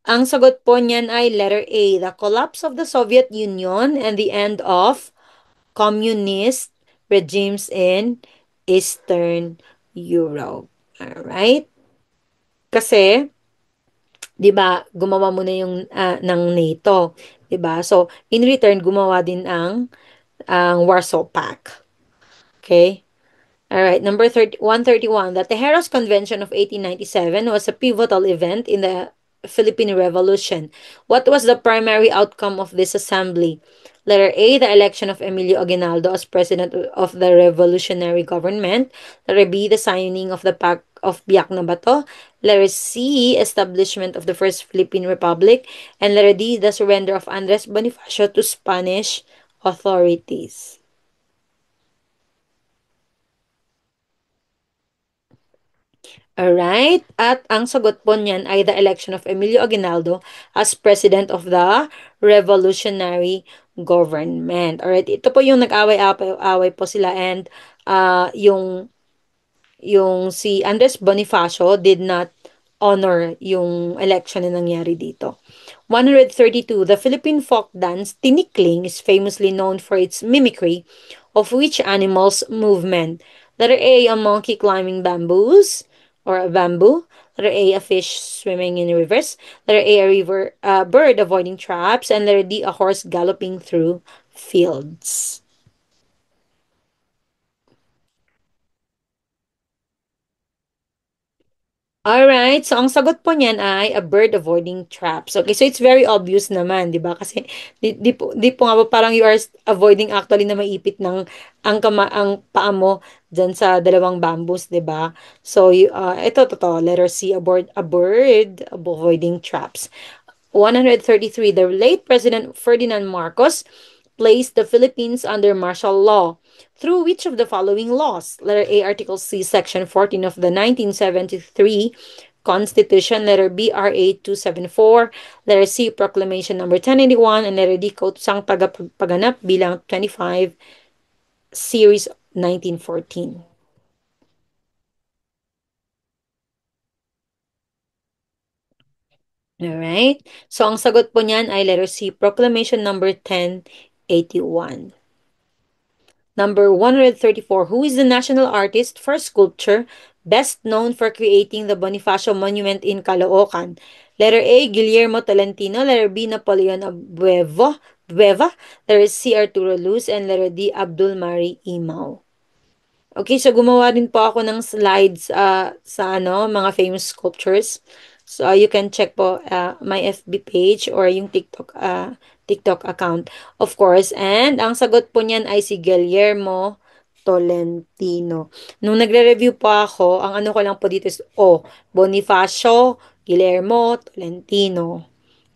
ang sagot po niyan ay letter A, the collapse of the Soviet Union and the end of communist regimes in Eastern Europe. Alright? Kasi, 'di ba, gumawa muna yung ng NATO, 'di ba? So, in return gumawa din ang Warsaw Pact. Okay? All right, number 131. The Tejeros Convention of 1897 was a pivotal event in the Philippine Revolution. What was the primary outcome of this assembly? Letter A, the election of Emilio Aguinaldo as president of the revolutionary government. Letter B, the signing of the Pact of Biak na Bato. Letter C, establishment of the First Philippine Republic. And letter D, the surrender of Andres Bonifacio to Spanish authorities. Alright? At ang sagot po niyan ay the election of Emilio Aguinaldo as president of the revolutionary government. Alright, ito po yung nag-away-away po sila and yung si Andres Bonifacio did not honor yung election na nangyari dito. 132. The Philippine folk dance Tinikling is famously known for its mimicry of which animal's movement? Letter A, a monkey climbing bamboos or a bamboo. Letter A, a fish swimming in rivers. Letter A, a bird avoiding traps. And letter D, a horse galloping through fields. Alright, so ang sagot po niyan ay a bird avoiding traps. Okay, so it's very obvious naman, 'di ba? Kasi di po nga ba parang you are avoiding actually na maipit ng ang paa mo diyan sa dalawang bamboos, 'di ba? So ito totoo, letter C, a bird avoiding traps. 133, the late President Ferdinand Marcos placed the Philippines under martial law. Through which of the following laws? Letter A, Article C, Section 14 of the 1973 Constitution. Letter B, RA 274. Letter C, Proclamation number 1081. And letter D, Kautusang Pagpaganap bilang 25, Series 1914. Alright? So, ang sagot po niyan ay letter C, Proclamation number 1081. Number 134. Who is the national artist for sculpture best known for creating the Bonifacio Monument in Caloocan? Letter A, Guillermo Tolentino. Letter B, Napoleon Bueva. Letter C, Arturo Luz. And letter D, Abdul Mari Imao. Okay, so gumawa din po ako ng slides sa mga famous sculptures. So you can check po my FB page or yung TikTok account, of course. And ang sagot po niyan ay si Guillermo Tolentino. Nung nagre-review po ako, ang ano ko lang po dito is Bonifacio Guillermo Tolentino.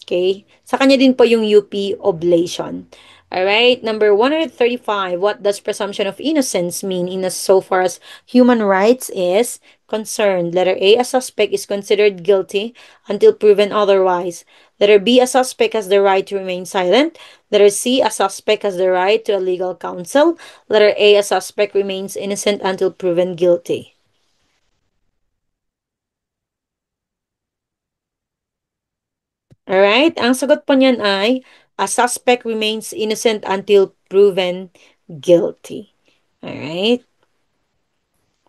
Okay? Sa kanya din po yung UP Oblation. Alright, number 135. What does presumption of innocence mean in as so far as human rights is concerned? Letter A, a suspect is considered guilty until proven otherwise. Letter B, a suspect has the right to remain silent. Letter C, a suspect has the right to a legal counsel. Letter A, a suspect remains innocent until proven guilty. Alright, ang sagot po niyan ay a suspect remains innocent until proven guilty. Alright.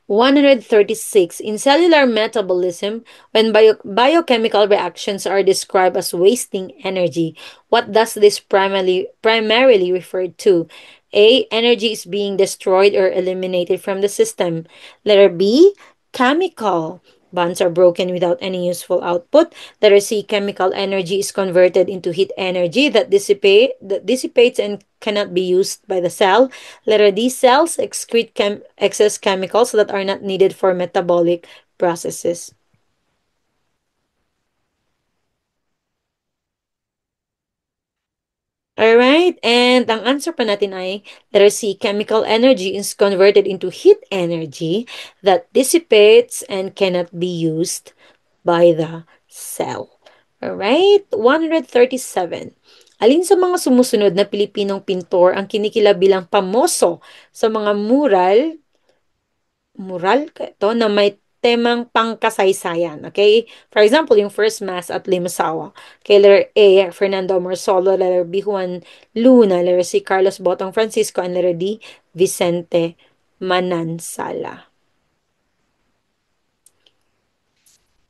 136. In cellular metabolism, when biochemical reactions are described as wasting energy, what does this primarily refer to? A. Energy is being destroyed or eliminated from the system. Letter B. Chemical bonds are broken without any useful output. Letter C. Chemical energy is converted into heat energy that dissipates and cannot be used by the cell. Letter D. Cells excrete excess chemicals that are not needed for metabolic processes. Alright, and ang answer pa natin ay letter C, chemical energy is converted into heat energy that dissipates and cannot be used by the cell. Alright, 137. Alin sa mga sumusunod na Pilipinong pintor ang kinikilala bilang pamoso sa mga mural ito na may temang pangkasaysayan. Okay? For example, yung First Mass at Limasawa. Okay, letter A, Fernando Morsolo. Letter B, Juan Luna. Letter C, Carlos Botong Francisco. And letter D, Vicente Manansala.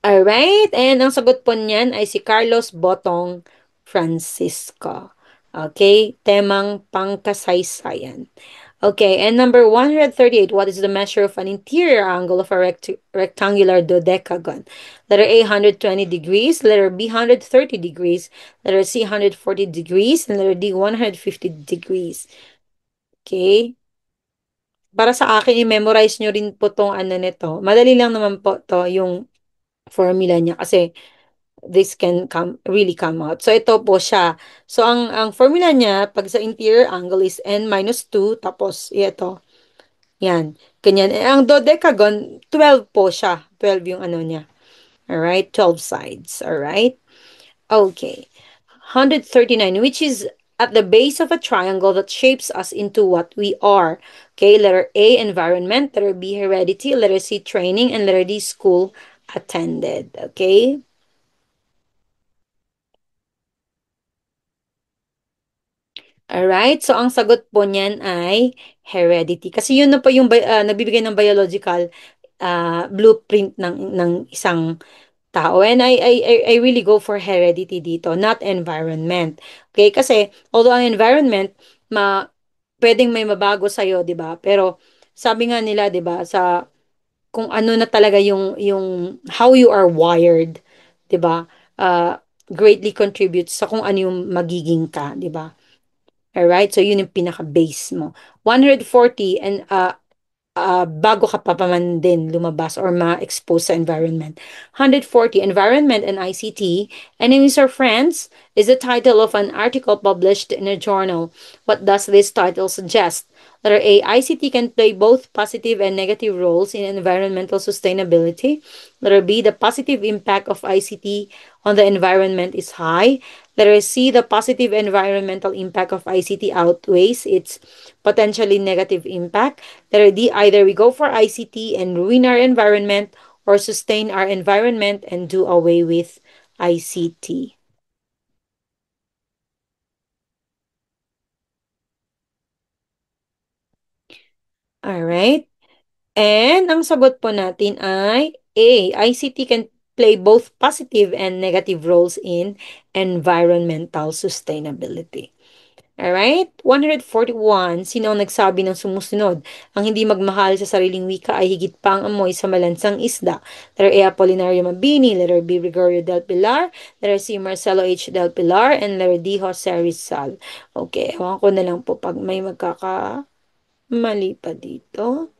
Alright, and ang sagot po niyan ay si Carlos Botong Francisco. Okay, temang pangkasaysayan. Okay, and number 138, what is the measure of an interior angle of a rectangular dodecagon? Letter A, 120 degrees. Letter B, 130 degrees. Letter C, 140 degrees. And letter D, 150 degrees. Okay. Para sa akin, i-memorize nyo rin po tong ano nito. Madali lang naman po to yung formula niya kasi this can really come out. So, ito po siya. So, ang formula niya, pag sa interior angle is n minus 2, tapos ito. Yan. Ganyan. Eh, ang dodecagon, 12 po siya. 12 yung ano niya. Alright? 12 sides. Alright? Okay. 139, which is at the base of a triangle that shapes us into what we are. Okay, letter A, environment, letter B, heredity, letter C, training, and letter D, school attended. Okay? Alright, so ang sagot po niyan ay heredity. Kasi yun na po yung nagbibigay ng biological blueprint ng isang tao. And I really go for heredity dito, not environment. Okay? Kasi, although ang environment, pwedeng may mabago sa'yo, di ba? Pero, sabi nga nila, di ba, kung ano na talaga yung how you are wired, di ba? Greatly contributes sa kung ano yung magiging ka, di ba? Alright? So, yun yung pinaka-base mo. 140, and bago ka pa man din lumabas or ma-expose sa environment. 140, Environment and ICT, Enemies or Friends, is the title of an article published in a journal. What does this title suggest? Letter A, ICT can play both positive and negative roles in environmental sustainability. Letter B, the positive impact of ICT on the environment is high. Letter C, the positive environmental impact of ICT outweighs its potentially negative impact. Letter D, either we go for ICT and ruin our environment or sustain our environment and do away with ICT. Alright? And ang sagot po natin ay A. ICT can play both positive and negative roles in environmental sustainability. Alright? 141. Sino ang nagsabi ng sumusunod? Ang hindi magmahal sa sariling wika ay higit pang amoy sa malansang isda. Letter A, Apolinario Mabini. Letter B, Gregorio del Pilar. Letter C, Marcelo H. del Pilar. And letter D, Jose Rizal. Okay, ewan ko na lang po pag may magkakamali pa dito.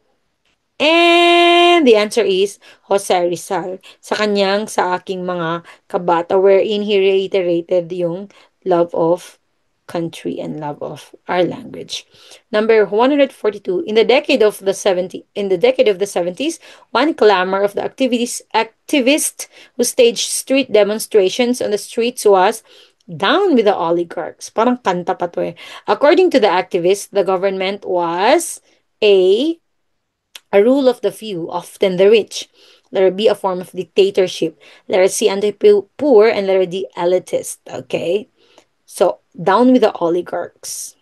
And the answer is Jose Rizal. Sa kanyang Sa Aking Mga Kabata, wherein he reiterated yung love of country and love of our language. Number 142, in the decade of the 70s, one clamor of the activist who staged street demonstrations on the streets was down with the oligarchs. Parang kanta pa to eh. According to the activists, the government was a rule of the few, often the rich. Letter B, a form of dictatorship. Letter C, anti-poor. And letter D, elitist. Okay? So, down with the oligarchs.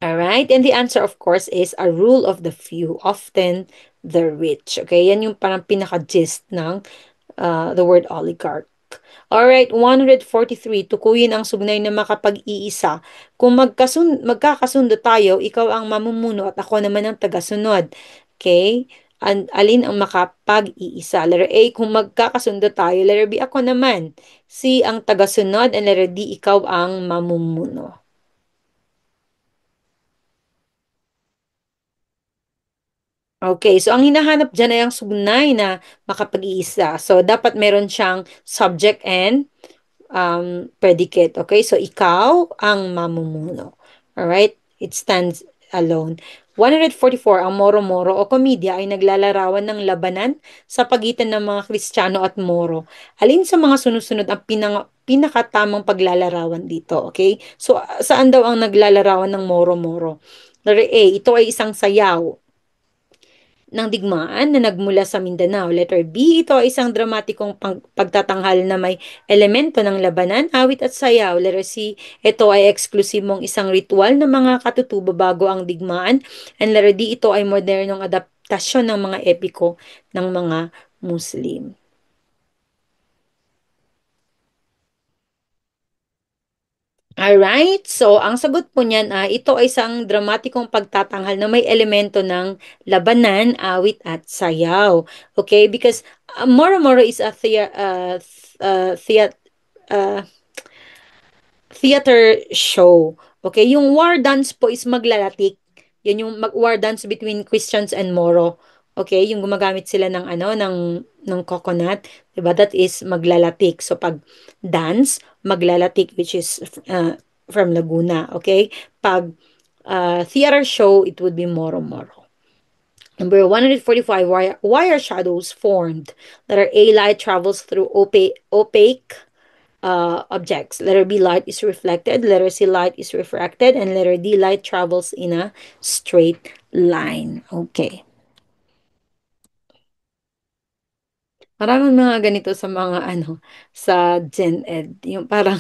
Alright? And the answer, of course, is a rule of the few, often the rich. Okay? Yan yung parang pinaka-gist ng the word oligarch. Alright, 143. Tukuyin ang sugnay na makapag-iisa. Kung magkakasundo tayo, ikaw ang mamumuno at ako naman ang tagasunod. Okay? Alin ang makapag-iisa? Letter A, kung magkakasundo tayo. Letter B, ako naman. C, ang tagasunod. And letter D, ikaw ang mamumuno. Okay, so ang hinahanap dyan ay ang sugnay na makapag-iisa. So, dapat meron siyang subject and predicate. Okay, so ikaw ang mamumuno. Alright? It stands alone. 144, ang Moro-Moro o komedya ay naglalarawan ng labanan sa pagitan ng mga Kristiyano at Moro. Alin sa mga sunusunod ang pinakatamang paglalarawan dito? Okay? So, saan daw ang naglalarawan ng Moro-Moro? Letter A, ito ay isang sayaw ng digmaan na nagmula sa Mindanao. Letter B, ito ay isang dramatikong pagtatanghal na may elemento ng labanan, awit at sayaw. Letter C, ito ay eksklusibong isang ritual ng mga katutubo bago ang digmaan. And letter D, ito ay modernong adaptasyon ng mga epiko ng mga Muslim. Alright, so ang sagot po niyan ay ito ay isang dramatikong pagtatanghal na may elemento ng labanan, awit at sayaw. Okay, because Moro-Moro is a uh, theater show. Okay, yung war dance po is maglalatik. Yan yung war dance between Christians and Moro. Okay, yung gumagamit sila ng ng coconut, 'di ba? That is maglalatik. So pag dance, maglalatik which is from Laguna, okay? Pag theater show, it would be Moro-Moro. Number 145, why are shadows formed? Letter A, light travels through opaque objects. Letter B, light is reflected. Letter C, light is refracted. And letter D, light travels in a straight line. Okay. Maraming mga ganito sa mga sa Gen Ed. Yung parang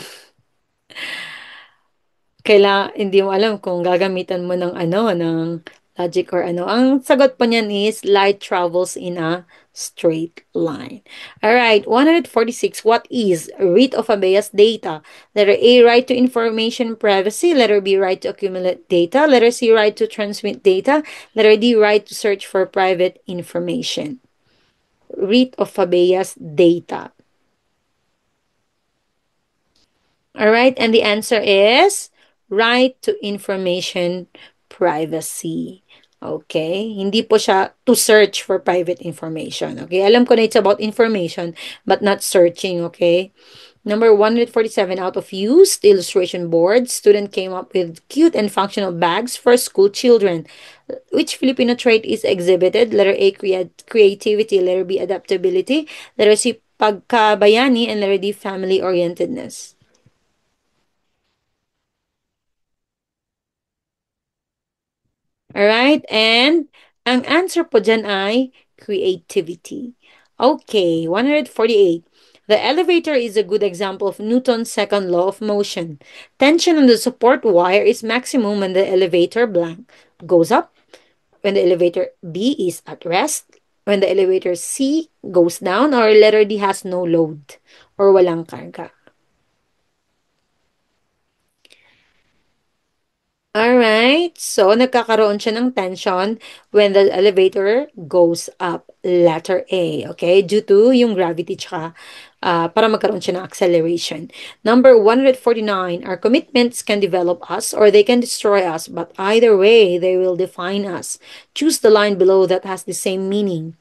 hindi mo alam kung gagamitan mo ng ng logic or ano. Ang sagot pa niyan is light travels in a straight line. All right, 146. What is writ of habeas data? Letter A, right to information privacy. Letter B, right to accumulate data. Letter C, right to transmit data. Letter D, right to search for private information. Writ of habeas data. All right, and the answer is right to information privacy. Okay, hindi po siya to search for private information. Okay, alam ko na it's about information but not searching, okay? Number 147, out of used illustration boards, student came up with cute and functional bags for school children. Which Filipino trait is exhibited? Letter A, creativity. Letter B, adaptability. Letter C, pagkabayani. And letter D, family-orientedness. Alright? And ang answer po dyan ay creativity. Okay, 148. The elevator is a good example of Newton's second law of motion. Tension on the support wire is maximum when the elevator blank goes up, when the elevator B is at rest, when the elevator C goes down, or letter D has no load or walang karga. Alright, so nagkakaroon siya ng tension when the elevator goes up, letter A, okay? Due to yung gravity tsaka para magkaroon siya ng acceleration. Number 149, our commitments can develop us or they can destroy us, but either way, they will define us. Choose the line below that has the same meaning.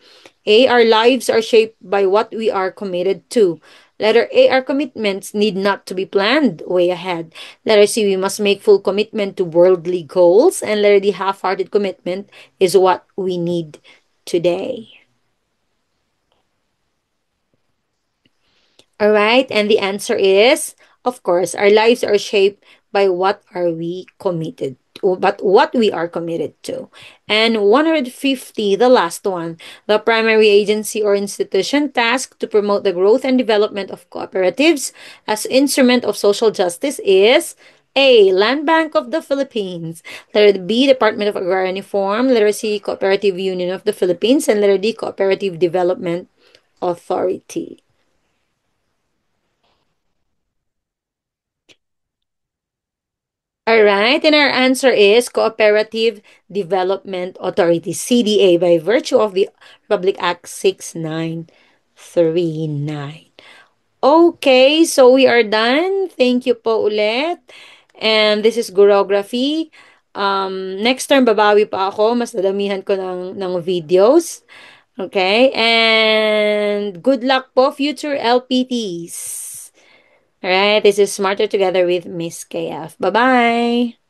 A, our lives are shaped by what we are committed to. Letter A, our commitments need not to be planned way ahead. Letter C, we must make full commitment to worldly goals. And letter D, half-hearted commitment is what we need today. All right, and the answer is, of course, our lives are shaped by what are we committed but what we are committed to. And 150, the last one, the primary agency or institution tasked to promote the growth and development of cooperatives as instrument of social justice is A, Land Bank of the Philippines. Letter B, Department of Agrarian Reform. Letter C, Cooperative Union of the Philippines. And letter D, Cooperative Development Authority. All right, and our answer is Cooperative Development Authority, CDA, by virtue of the Republic Act 6939. Okay, so we are done. Thank you po ulit. And this is Gurography. Next term, babawi pa ako. Mas dadamihan ko ng videos. Okay, and good luck po, future LPTs. All right, this is Smarter Together with Miss KF. Bye-bye.